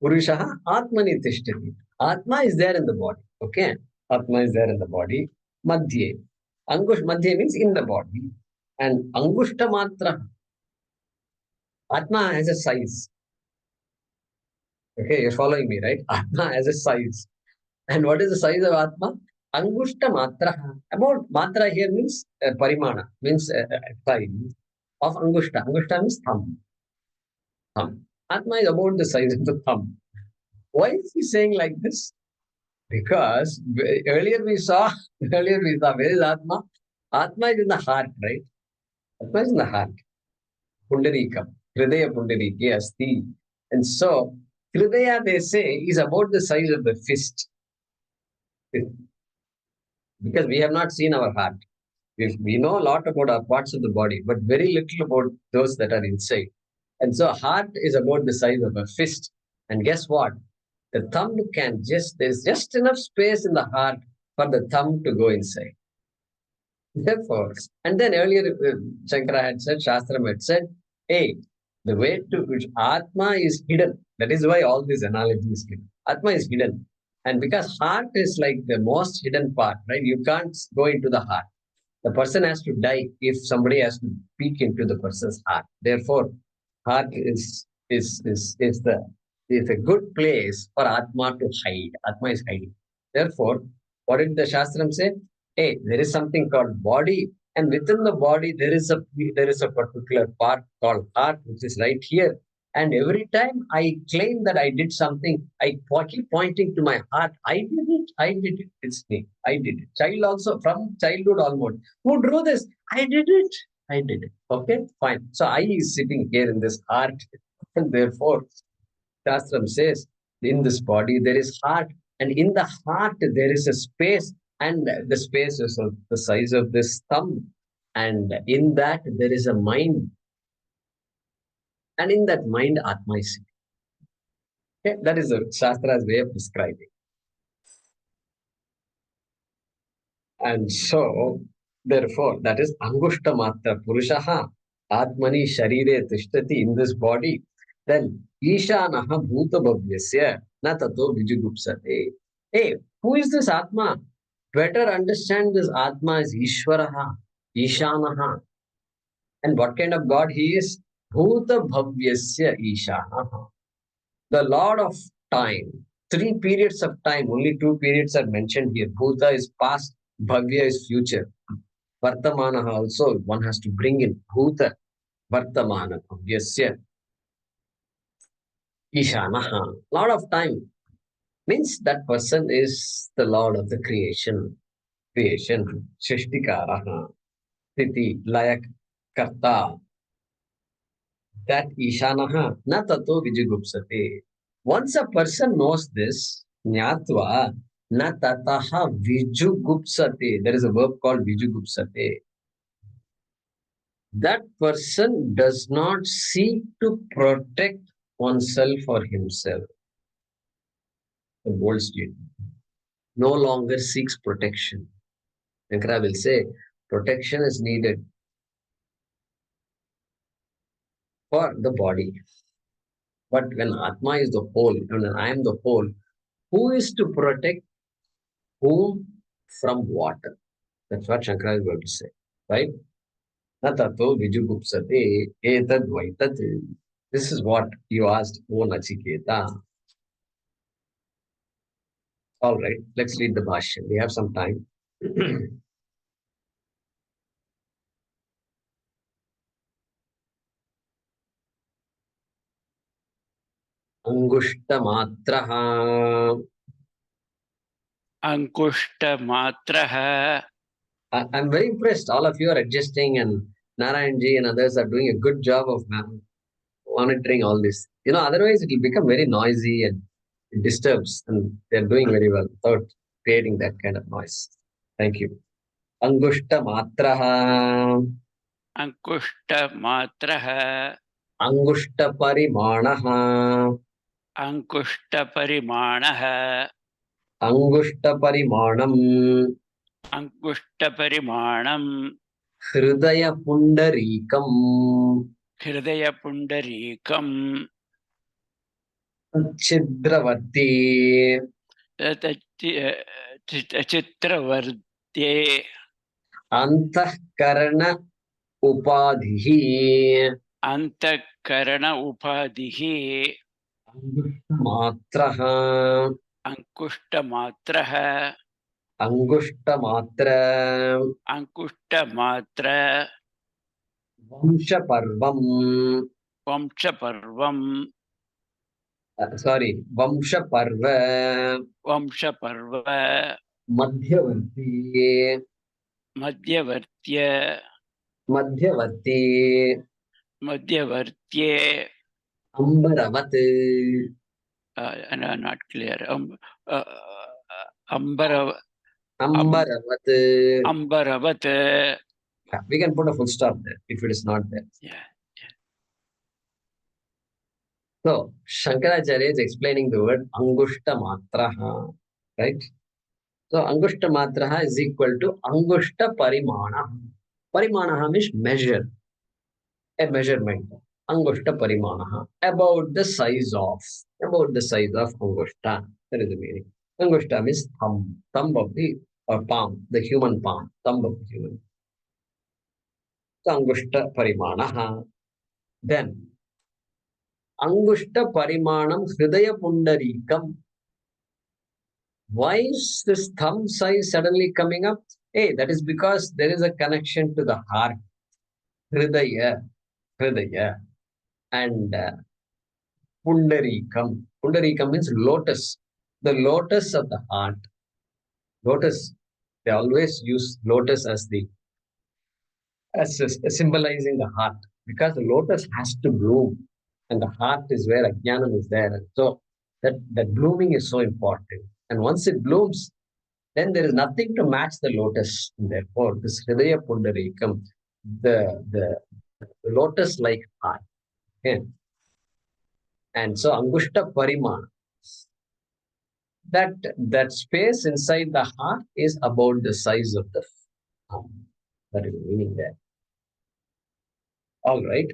Purushaha Atmani Tishtati. Atma is there in the body. Okay. Atma is there in the body. Madhye. Angush Madhye means in the body. And Angushta Matra. Atma has a size. Okay, you're following me, right? Atma has a size. And what is the size of Atma? Angushta Matra. About Matra here means Parimana, means size of Angushta. Angushta means thumb. Thumb. Atma is about the size of the thumb. Why is he saying like this? Because earlier we saw, where is Atma? Atma is in the heart, right? Atma is in the heart. Pundarikam. Hridaya Pundariki Asti. And so, Hridaya, they say, is about the size of the fist. Because we have not seen our heart. We know a lot about our parts of the body, but very little about those that are inside. And so, heart is about the size of a fist. And guess what? The thumb can there's just enough space in the heart for the thumb to go inside. Therefore, and then earlier Shankara had said, Shastram had said, hey, the way to which Atma is hidden. That is why all these analogies given. Atma is hidden. And because heart is like the most hidden part, right? You can't go into the heart. The person has to die if somebody has to peek into the person's heart. Therefore, heart is a good place for Atma to hide. Atma is hiding. Therefore, what did the Shastram say? Hey, there is something called body, and within the body there is a particular part called heart, which is right here. And every time I claim that I did something, I keep pointing to my heart. I did it. It's me. I did it. Child also, from childhood almost. Who drew this? I did it. I did it. Okay, fine. So I is sitting here in this heart, and therefore, Shastram says, in this body there is heart, and in the heart there is a space, and the space is of the size of this thumb, and in that there is a mind, and in that mind Atma is sitting. Okay? That is a Shastra's way of describing. And so, therefore, that is Angushta Matra Purushaha Atmani Sharire Tishtati, in this body. Then Ishanaha Bhuta Bhavyasya Na Tato Vijugupsate. Hey, who is this Atma? Better understand this Atma is Ishvaraha, Ishanaha. And what kind of God he is? Bhuta Bhavyasya Ishanaha. The Lord of time. 3 periods of time, only 2 periods are mentioned here. Bhuta is past, Bhavya is future. Vartamana also, one has to bring in Bhuta, Vartamana, Bhavyasya, Ishanaha. Lord of time means that person is the Lord of the creation. Shrishtikaraha, Titi, Layak, Karta. That Ishanaha, na tato vijigupsate. Once a person knows this, Nyatva, na tataha vijugupsate. There is a verb called vijugupsate. That person does not seek to protect oneself or himself. The bold statement. No longer seeks protection. Shankara will say, protection is needed for the body. But when Atma is the whole, and when I am the whole, who is to protect whom from what? That's what Shankara is going to say, right? Natato vijugupsate etad vaitat. This is what you asked, O Nachiketa. All right, let's read the Bhaashyam. We have some time. Angushta Ankushta I'm very impressed. All of you are adjusting, and Narayanji and others are doing a good job of monitoring all this. Otherwise it will become very noisy and it disturbs, and they're doing very well without creating that kind of noise. Thank you. Angushta Matraha. Ankushta Matraha. Angushta Parimanaha. Ankushta Parimanaha. Angushta Parimanam. Ankushta Parimanam. Hridaya Pundarikam. Hridaya Pundarikam. Chidravati. Chitravartye. Antahkarana Upadhihi. Antakarana Upadhihi. Matraha. Ankushta Matraha. Angushta Matra. Ankushta Matra. Vamsha Parvam. Vamsha Parvam. Vamsha Parva. Vamsha Parva. Madhyavarti. Madhyavartya. Madhyavarti. Madhyavartye. Ambaravat. No, not clear. Ambaravat. Ambaravat. Ambaravat. Yeah, we can put a full stop there if it is not there. Yeah. So, Shankaracharya is explaining the word Angushta Matraha, right? So, Angushta Matraha is equal to Angushta Parimana. Parimana means measure, a measurement. Angushta Parimana, about the size of Angushta. That is the meaning. Angushta means thumb of the, or palm, the human palm, thumb of the human. So, Angushta Parimana. Then, Angushta Parimanam Hridaya Pundarikam. Why is this thumb size suddenly coming up? Hey, that is because there is a connection to the heart. Hridaya, and Pundarikam. Pundarikam means lotus. The lotus of the heart. Lotus. They always use lotus as symbolizing the heart, because the lotus has to bloom, and the heart is where Ajnanam is there. So that blooming is so important. And once it blooms, then there is nothing to match the lotus. Therefore, this Hridaya Pundarikam, the lotus-like heart. Okay? And so Angushta Parimana, that space inside the heart is about the size of the thumb. That is the meaning there. All right.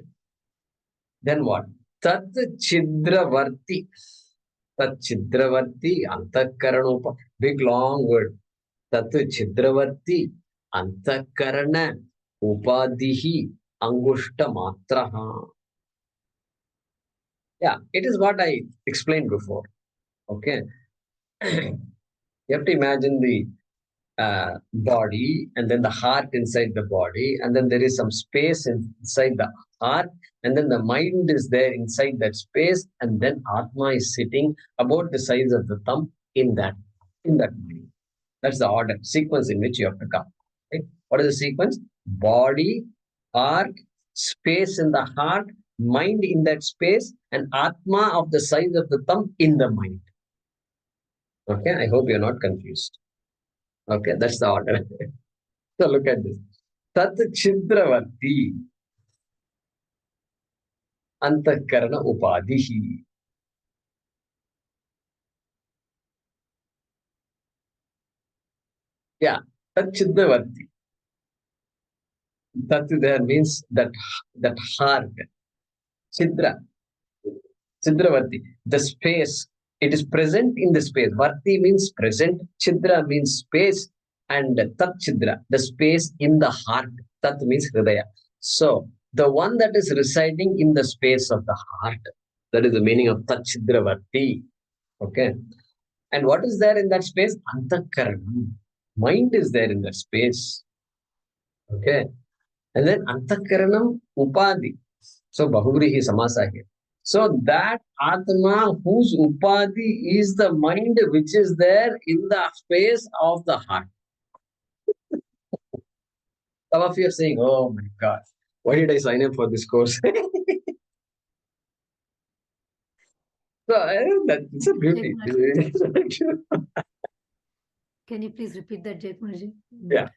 Then what? Tat Chidravarti. Tat Chidravarti Antakaranopa. Big long word. Tat Chidravarti Antakarana Upadihi Angushta Matraha. Yeah, it is what I explained before. Okay. You have to imagine the body, and then the heart inside the body, and then there is some space inside the heart, and then the mind is there inside that space, and then Atma is sitting about the size of the thumb in that mind. That's the order, sequence in which you have to come. Right? What is the sequence? Body, heart, space in the heart, mind in that space, and Atma of the size of the thumb in the mind. Okay, I hope you're not confused. Okay, that's the order. So look at this. Tat Chidravarti Antakarana Upadihi. Yeah, Tat Chidravarti. Tat there means that heart. Chidra. Chidravarti. The space. It is present in the space. Varti means present. Chidra means space. And Tat Chidra, the space in the heart. Tat means Hridaya. So the one that is residing in the space of the heart. That is the meaning of Tat Chidravarti. Okay. And what is there in that space? Antakaranam. Mind is there in that space. Okay. And then Antakaranam Upadi. So Bahuvrihi Samasa here. So that Atma whose Upadi is the mind which is there in the space of the heart. Some of you are saying, oh my God, why did I sign up for this course? So it's a beauty. Can you please repeat that, Jaykumarji? Yeah.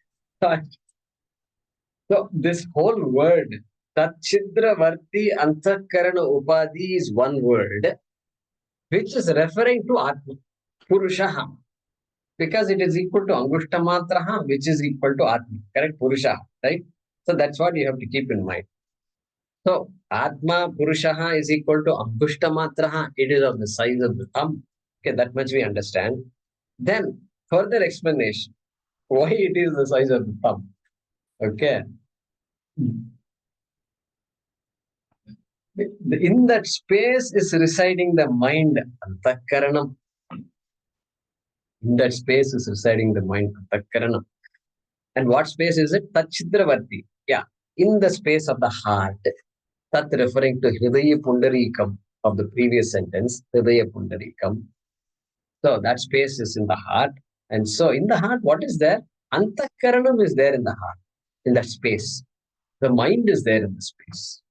So this whole word, Tatchidravarti Antakarana Upadi, is one word which is referring to Atma, Purushaha, because it is equal to Angushta Matraha, which is equal to Atma, correct? Purushaha, right? So that's what you have to keep in mind. So Atma Purushaha is equal to Angushta Matraha, it is of the size of the thumb. Okay, that much we understand. Then further explanation, why it is the size of the thumb. Okay. In that space is residing the mind, Antakaranam. In that space is residing the mind, Antakaranam. And what space is it? Tachidravarti. Yeah, in the space of the heart. Tat referring to Hridaya Pundarikam of the previous sentence, Hridaya Pundarikam. So that space is in the heart. And so in the heart, what is there? Antakaranam is there in the heart, in that space. The mind is there in the space.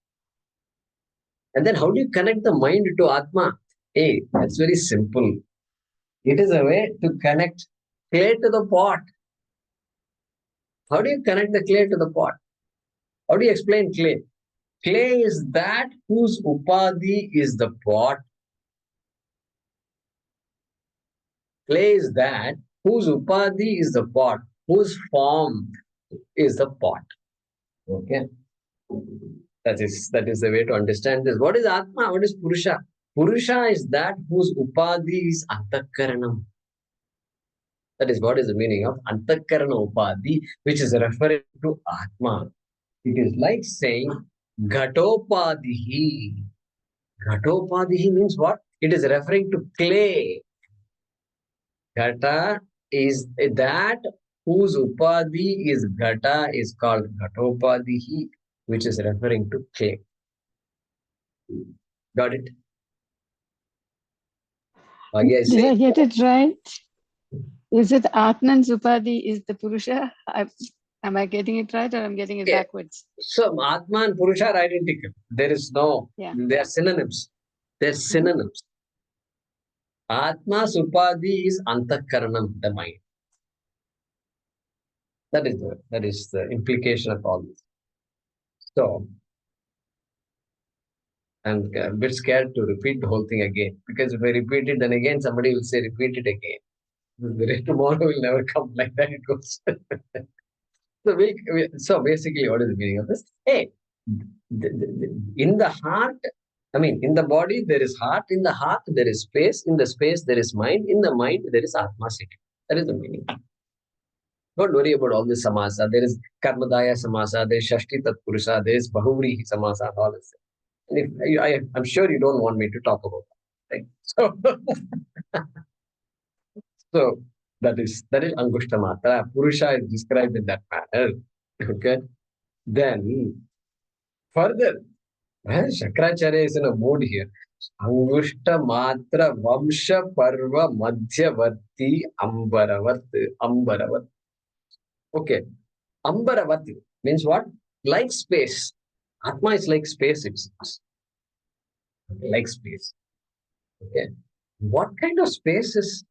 And then how do you connect the mind to Atma? Hey, that's very simple. It is a way to connect clay to the pot. How do you connect the clay to the pot? How do you explain clay? Clay is that whose upadhi is the pot. Clay is that whose upadhi is the pot, whose form is the pot. Okay. That is the way to understand this. What is Atma? What is Purusha? Purusha is that whose upadhi is Antakaranam. That is what is the meaning of Antakarana Upadhi, which is referring to Atma. It is like saying Ghatopadhihi. Ghatopadhihi means what? It is referring to clay. Ghata is that whose upadhi is Ghata is called Ghatopadhihi, which is referring to clay. Got it? Did I get it right? Is it Atman Upadhi is the Purusha? Am I getting it right or I'm getting it backwards? So Atma and Purusha are identical. There is no, they are synonyms. They are synonyms. Atma Upadhi is Antakaranam, the mind. That is the implication of all this. So I'm a bit scared to repeat the whole thing again, because if I repeat it, then again somebody will say repeat it again. Tomorrow will never come, like that it goes. So basically, what is the meaning of this? Hey, in the heart, I mean, in the body there is heart. In the heart there is space. In the space there is mind. In the mind there is Atma sitting. That is the meaning. Don't worry about all this samasa. There is Karmadaya samasa. There is Shashti Tatpurusha. There is Bahuvrihi samasa. All this. And I'm sure you don't want me to talk about that. Right? So that is Angushta Matra. Purusha is described in that manner. Okay. Then further, Shankaracharya is in a mood here. Angushta Matra Vamsha Parva Madhyavarti Ambaravat. Okay. Ambaravat means what? Like space. Atma is like space, it seems. Like space. Okay. What kind of space is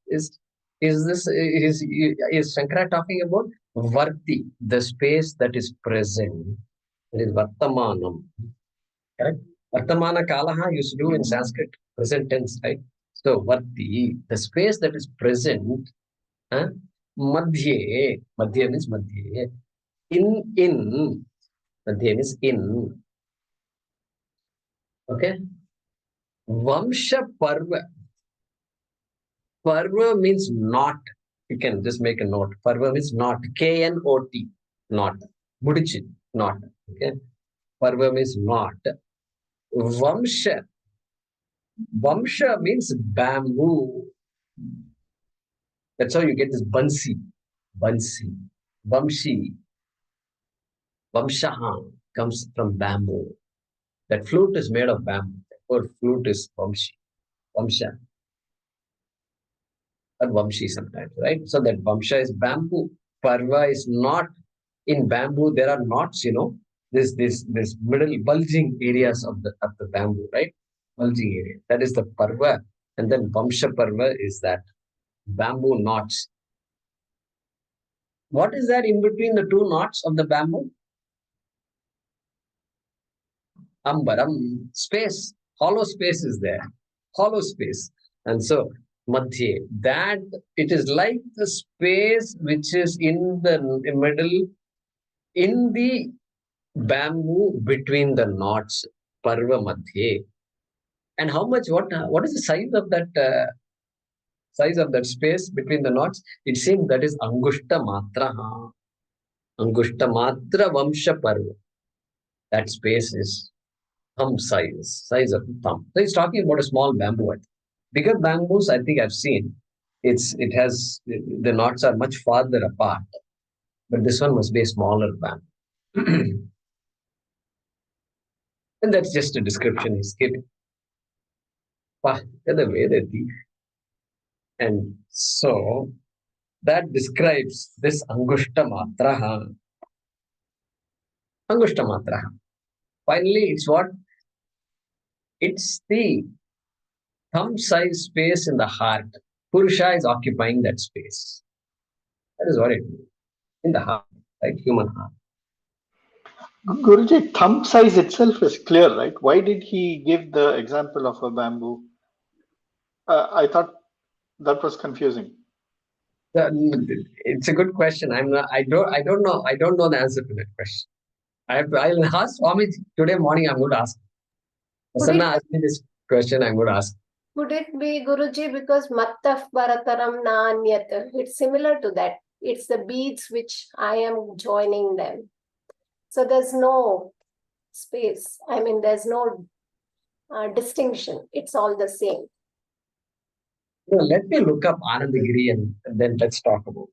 this? Is Shankara talking about? Varti, the space that is present. It is Vartamanam. Correct? Vartamana Kalaha used to do in Sanskrit, present tense, right? So Varti, the space that is present, Madhye means Madhye. In, Madhye means in. Okay? Vamsha Parva. Parva means not. You can just make a note. Parva means not. K-N-O-T. Not. Mudichi. Not. Okay? Parva means not. Vamsha. Vamsha means bamboo. That's how you get this bansi. Bansi. Vamshi. Vamshaha comes from bamboo. That flute is made of bamboo. Or flute is Vamshi. Vamsha. Or Vamshi sometimes, right? So that Vamsha is bamboo. Parva is not. In bamboo, there are knots, this middle bulging areas of the bamboo, right? Bulging area. That is the parva. And then Vamsha parva is that bamboo knots. What is that in between the two knots of the bamboo? Ambaram, space, hollow space is there. Hollow space. And so, Madhye, that it is like the space which is in the middle, in the bamboo between the knots, Parva Madhye. And how much, what is the size of that space between the knots? It seems that is Angushta Matra. Angushta Matra Vamsha Parva. That space is thumb size of thumb. So he's talking about a small bamboo. Bigger bamboos, I think I've seen. It has, the knots are much farther apart. But this one must be a smaller bamboo. And that's just a description he's giving. The way they teach. And so that describes this Angushta Matraha. Angushta Matraha. Finally, it's what? It's the thumb-sized space in the heart. Purusha is occupying that space. That is what it means. In the heart, like human heart. Guruji, thumb size itself is clear, right? Why did he give the example of a bamboo? I thought that was confusing. It's a good question. I don't know. I don't know the answer to that question. I'll ask Swami today morning. I'm going to ask. Prasanna asked me this question. I'm going to ask. Could it be, Guruji, because mattaf barataram na anyat? It's similar to that. It's the beads which I am joining them. So there's no space. I mean, there's no distinction. It's all the same. No, let me look up Anandagiri and then let's talk about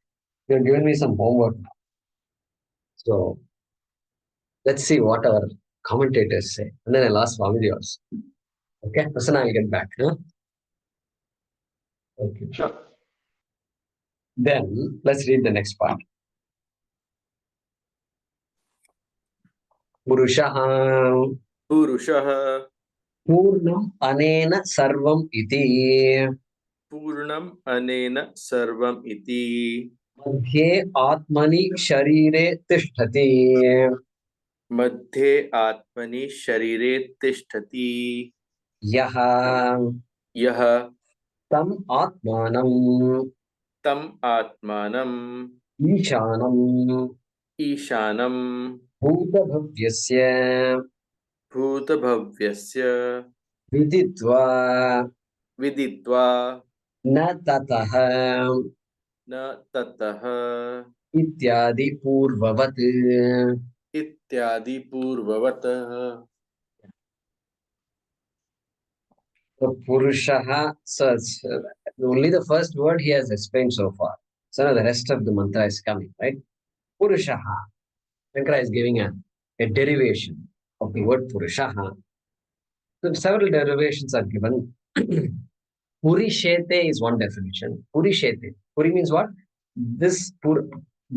it. You've given me some homework now. So let's see what our commentators say. And then I'll ask Swamiji also. Okay, Prasanna, I'll get back. Huh? Okay. Sure. Then let's read the next part. Purushaha Purushah Purnam Anena Sarvam Iti Purnam Anena Sarvam Iti Madhye Atmani Sharire Tishtati Madhye Atmani Sharire Tishtati Yaha Yaha Tam Atmanam Tam Atmanam Ishanam Ishanam Bhutabhavyasya Bhutabhavyasya Viditva Viditva Na Tataha Na Tataha Ityadi Purvavat. Ityadi Purvavatah. So Purushaha, so only the first word he has explained so far. So now the rest of the mantra is coming, right? Purushaha. Shankara is giving a derivation of the word Purushaha. So several derivations are given. Purishete is one definition. Purishete. Puri means what? The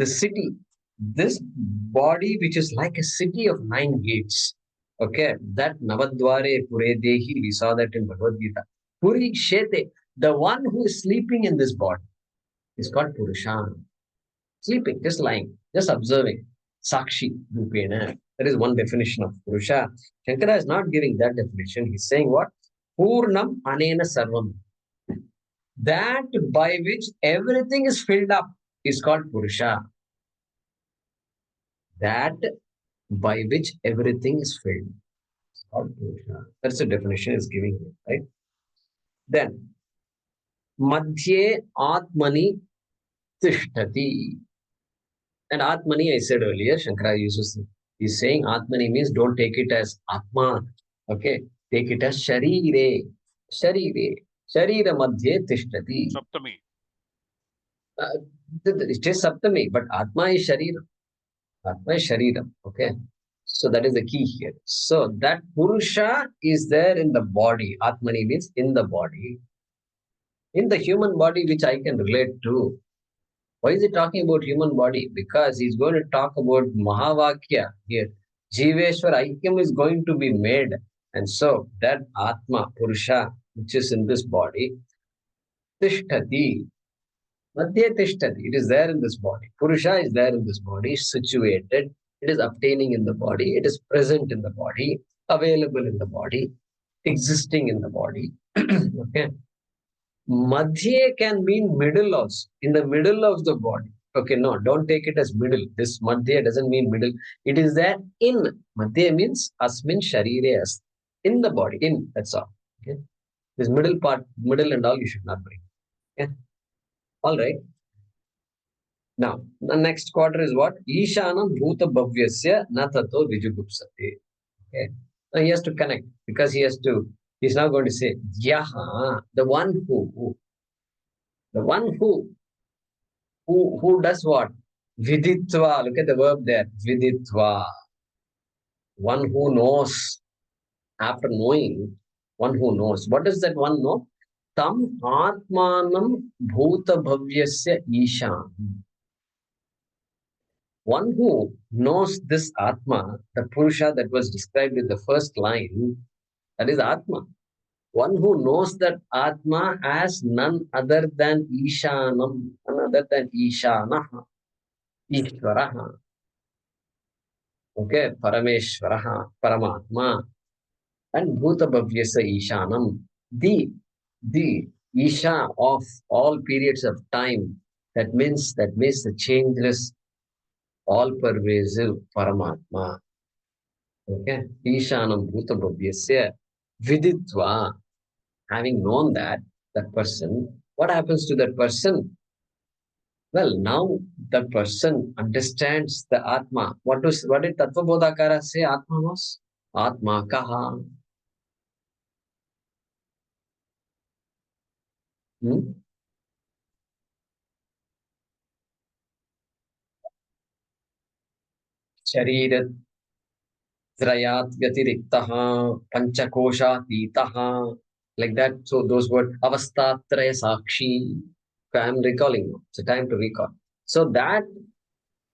city, this body which is like a city of 9 gates. Okay, that Navadware Pure Dehi, we saw that in Bhagavad Gita. Purishete, the one who is sleeping in this body, is called Purusha. Sleeping, just lying, just observing. Sakshi Rupena. That is one definition of Purusha. Shankara is not giving that definition. He's saying what? Purnam Anena Sarvam. That by which everything is filled up is called Purusha. That by which everything is filled is called Purusha. That's the definition is giving here, right? Then, Madhye Atmani Tishtati. And Atmani, I said earlier, Shankara uses, he's saying Atmani means don't take it as Atma. Okay, take it as Sharire. Sharire. Sharira Madhye Tishtati. Saptami. It is Saptami, but Atma is Sharira. Atma is Shariram. Okay. So that is the key here. So that Purusha is there in the body. Atmani means in the body. In the human body, which I can relate to. Why is he talking about human body? Because he's going to talk about Mahavakya here. Jiveshwar Aikyam is going to be made. And so that Atma, Purusha, which is in this body, Tishtati. Madhya Tishtati. It is there in this body. Purusha is there in this body, situated. It is obtaining in the body. It is present in the body, available in the body, existing in the body. Okay. Madhya can mean middle also, in the middle of the body. Okay, no, don't take it as middle. This Madhya doesn't mean middle. It is there in. Madhya means Asmin Sharire Ast. In the body, in, that's all. Okay. This middle part, middle and all, you should not bring. Okay. All right. Now, the next quarter is what? Ishanam Bhuta Bhavyasya Natato Vijugupsati. Okay. Now he has to connect because he's now going to say, Yaha, the one who does what? Viditva. Look at the verb there. Viditva. One who knows. After knowing, one who knows. What does that one know? Tam Atmanam Bhuta Bhavyasya Ishan. One who knows this Atma, the Purusha that was described in the first line, That is Atma. One who knows that Atma as none other than Ishanam, none other than Ishanaha, Ishvaraha. Okay, Parameshvaraha, Paramatma, and Bhutabhavyasa Ishanam, the Isha of all periods of time. That means the changeless, all-pervasive Paramatma. Okay, Ishanam Bhutabhavyasya Viditva. Having known that person, what happens to that person? Well, now that person understands the Atma. What did Tattva Bodhakara say Atma was? Atma kaha. Sharirat Trayat Vyatiriktaha Panchakoshatitaha. Like that. So those words Avastatraya Sakshi. I am recalling. It's a time to recall. So that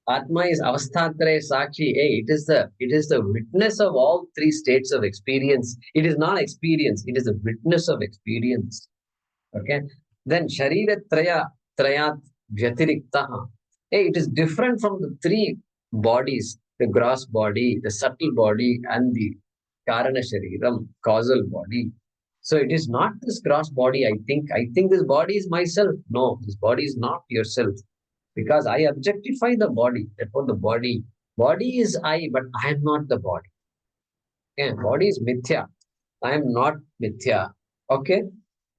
Atma is Avasthatraya Sakshi. Hey, it is the witness of all three states of experience. It is not experience, it is a witness of experience. Okay. Then Sharira Trayat Vyatiriktaha. Hey, it is different from the three bodies, the gross body, the subtle body, and the Karana Shariram, causal body. So it is not this gross body, I think this body is myself. No, this body is not yourself. Because I objectify the body. Therefore, the body is I, but I am not the body. Okay? Body is mithya. I am not mithya. Okay?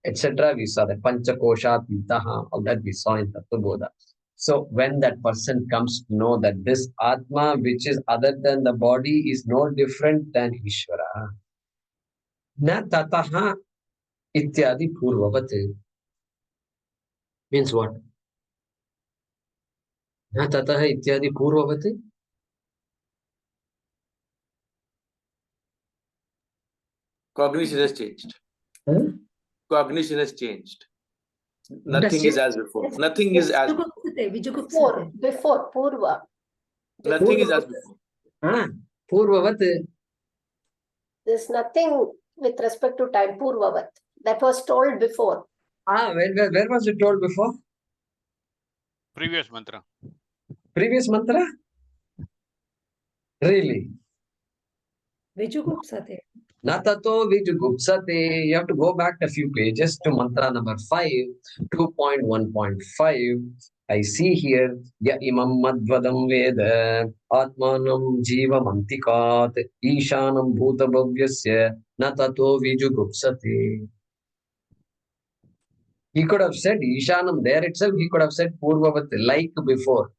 Etc. We saw that Panchakoshat Vitaha, all that we saw in Tattva Bodha. So when that person comes to know that this Atma, which is other than the body, is no different than Ishvara. Na tataha ityadi purvavati. Means what? Na tataha ityadi purvavati. Cognition has changed. Cognition has changed. Nothing is as before. Nothing is as before Purva. Nothing is as before. Purvavat. There's nothing with respect to time. Purvavat. That was told before. Where was it told before? Previous mantra. Previous mantra? Really? Vijugupsate. Natato Vijugupsate. You have to go back a few pages to mantra number 5, 2.1.5. I see here, Ya imam madvadam veda, atmanam jiva mantikat, ishanam bhuta bhavyasya, natato Vijugupsate. He could have said Ishanam there itself, he could have said Purvavat like before.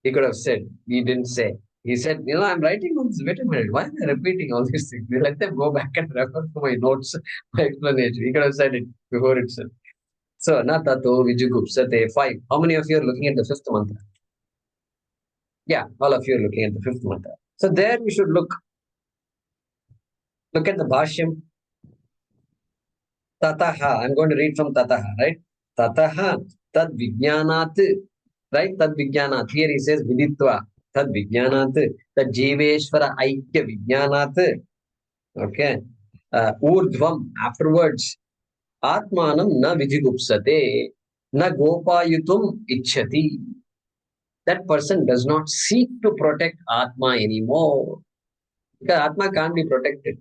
He could have said, he didn't say. He said, I'm writing on this. Wait a minute, why am I repeating all these things? Let them go back and refer to my notes, my explanation. He could have said it before itself. So, Natato Vijugupsate 5. How many of you are looking at the fifth mantra? Yeah, all of you are looking at the fifth mantra. So, there we should look. Look at the Bhaashyam. Tataha. I'm going to read from Tataha, right? Tataha tad vijnanat. Right? Tad vijnanat. Here he says viditva. Tad vijnanat. Tad jiveshvara aikya vijnanat. Okay. Urdhvam. Afterwards. Atmanam na vijigupsate. Na gopayutum ichhati. That person does not seek to protect Atma anymore. Because Atma can't be protected.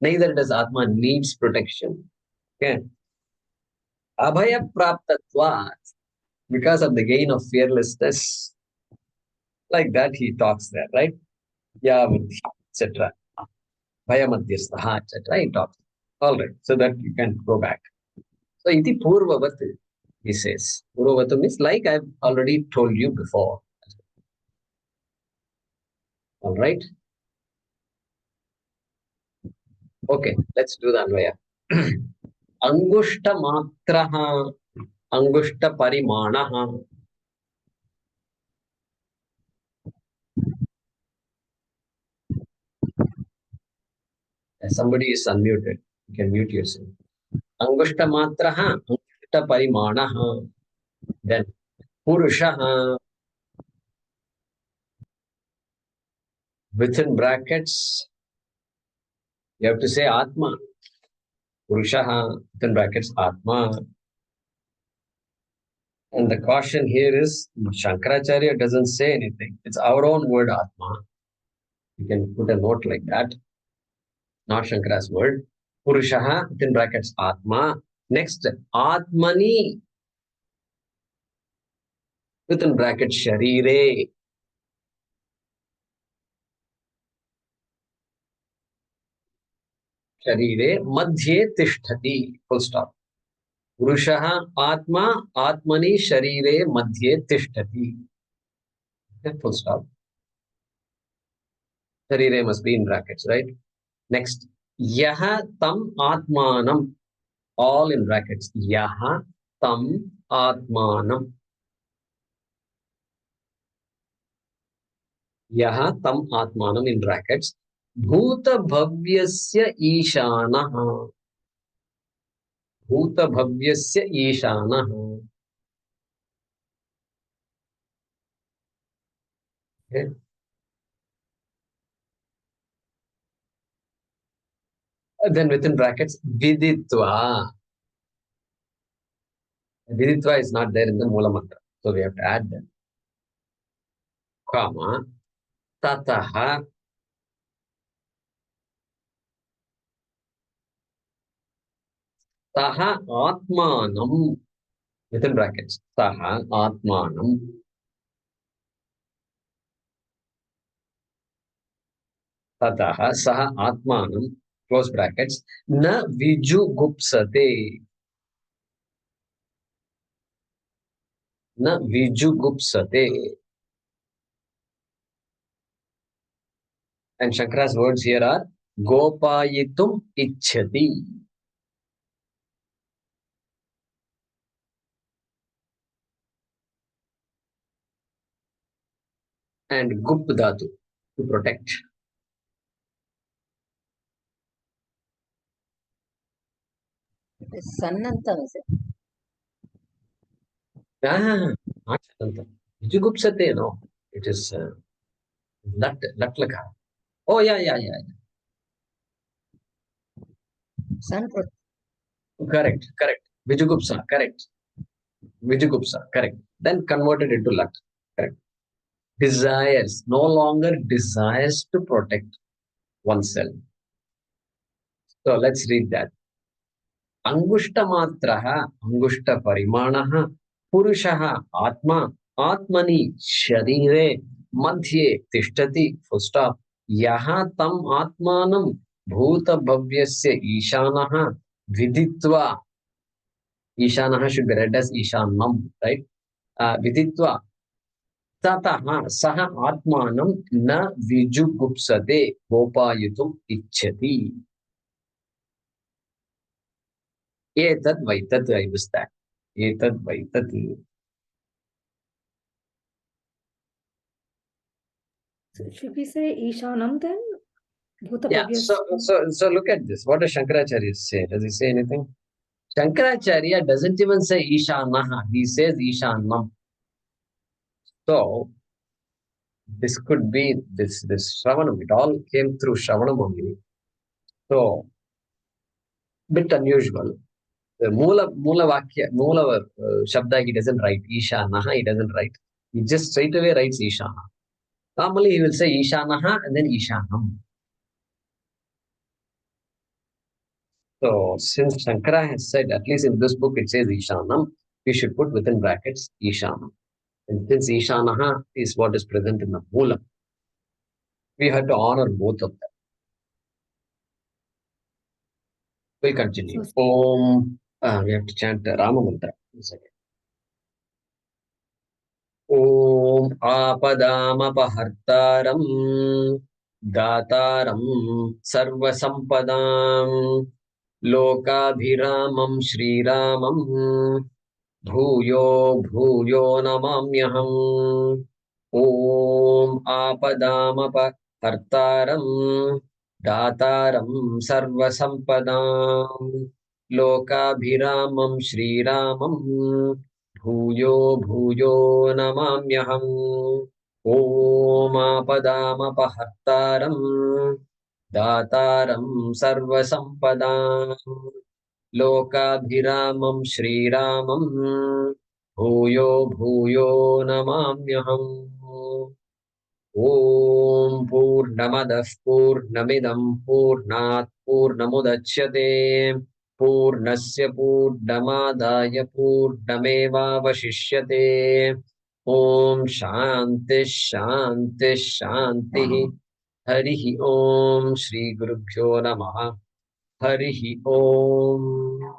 Neither does Atma needs protection. Okay. Abhaya praptatvat. Because of the gain of fearlessness. Like that he talks there, right? Yavati, etc. Bhayamadhyastaha, etc. He talks. All right. So that you can go back. So iti purvavat, he says. Purvavat means like I've already told you before. All right. Okay, let's do the Adhyaya. Angushta matraha, Angushta parimanaha. Somebody is unmuted. You can mute yourself. Angushta matraha, Angushta parimanaha. Then Purushaha, within brackets, you have to say Atma. Purushaha, within brackets, Atma. And the caution here is Shankaracharya doesn't say anything. It's our own word, Atma. You can put a note like that. Not Shankara's word. Purushaha, within brackets, Atma. Next, Atmani, within brackets, Sharire. Sharire, Madhye Tishtati. Full stop. Purushaha, Atma, Atmani, Sharire, Madhye Tishtati. Okay, full stop. Sharire must be in brackets, right? Next, Yaha Tam Atmanam. All in brackets. Yaha Tam Atmanam. Yaha Tam Atmanam in brackets. Bhuta Bhavyasya Ishanaha. Bhuta Bhavyasya Ishanaha. Okay. Then within brackets, Viditva. Viditva is not there in the Mula Mantra. So we have to add them. Kama, Tataha, Taha Atmanam. Within brackets, Taha Atmanam. Tataha Saha Atmanam. Close brackets. Na Vijugupsate. Na Vijugupsate. And Shankara's words here are Gopayitum Ichhati. And Gup Dhatu, to protect. Sannantam, is it? Ah, not Sannantam. Vijugupsate, no. It is Latlaka. Oh, yeah. Sun. Correct. Vijugupsa, correct. Vijugupsa, correct. Then converted into Lat. Correct. Desires, no longer desires to protect oneself. So let's read that. Angushta Parimanaha, Purushaha Atma, Atmani Sharire, Madhye Tishtati, full stop. Yaha Tam Atmanam, Bhuta Bhavyasya Ishanaha, Viditva. Ishanaha should be read as Ishanam, right? Viditva. Tataha Saha Atmanam Na Vijugupsade Gopayitum Ichhati. Etad Vaitat, I missed that. Etad Vaitat. So should we say Ishanam then? Yeah, so look at this. What does Shankaracharya say? Does he say anything? Shankaracharya doesn't even say Ishanaha. He says Ishanam. So this could be this Shravanam. It all came through Shravanam only. So bit unusual. The Mula Shabda he doesn't write. Ishanaha he doesn't write. He just straight away writes Ishana. Normally he will say Ishanaha and then Ishanam. So since Shankara has said, at least in this book it says Ishanam, we should put within brackets Ishanam. And since Ishanaha is what is present in the Mula, we have to honor both of them. We'll continue. Om. We have to chant the Rama Mantra. Om Apadamapahartaram Dataram Sarvasampadam Lokabhiramam Shriramam Bhuyo Bhuyo Namamyaham. Om Apadamapahartaram Dataram Sarvasampadam Lokabhiramam Shriramam Bhuyo Bhuyo Namamyaham. Om Apadamapahartaram Dataram Sarvasampadam लोकाभिरामं श्रीरामं भूयो भूयो नमाम्यहम्। ॐ पूर्णमदः पूर्णमिदं पूर्णात् पूर्णमुदच्यते पूर्णस्य पूर्णमादाय पूर्णमेवावशिष्यते। ॐ शान्तिः शान्तिः शान्तिः। हरिः ॐ श्रीगुरुभ्यो नमः। हरिः ॐ।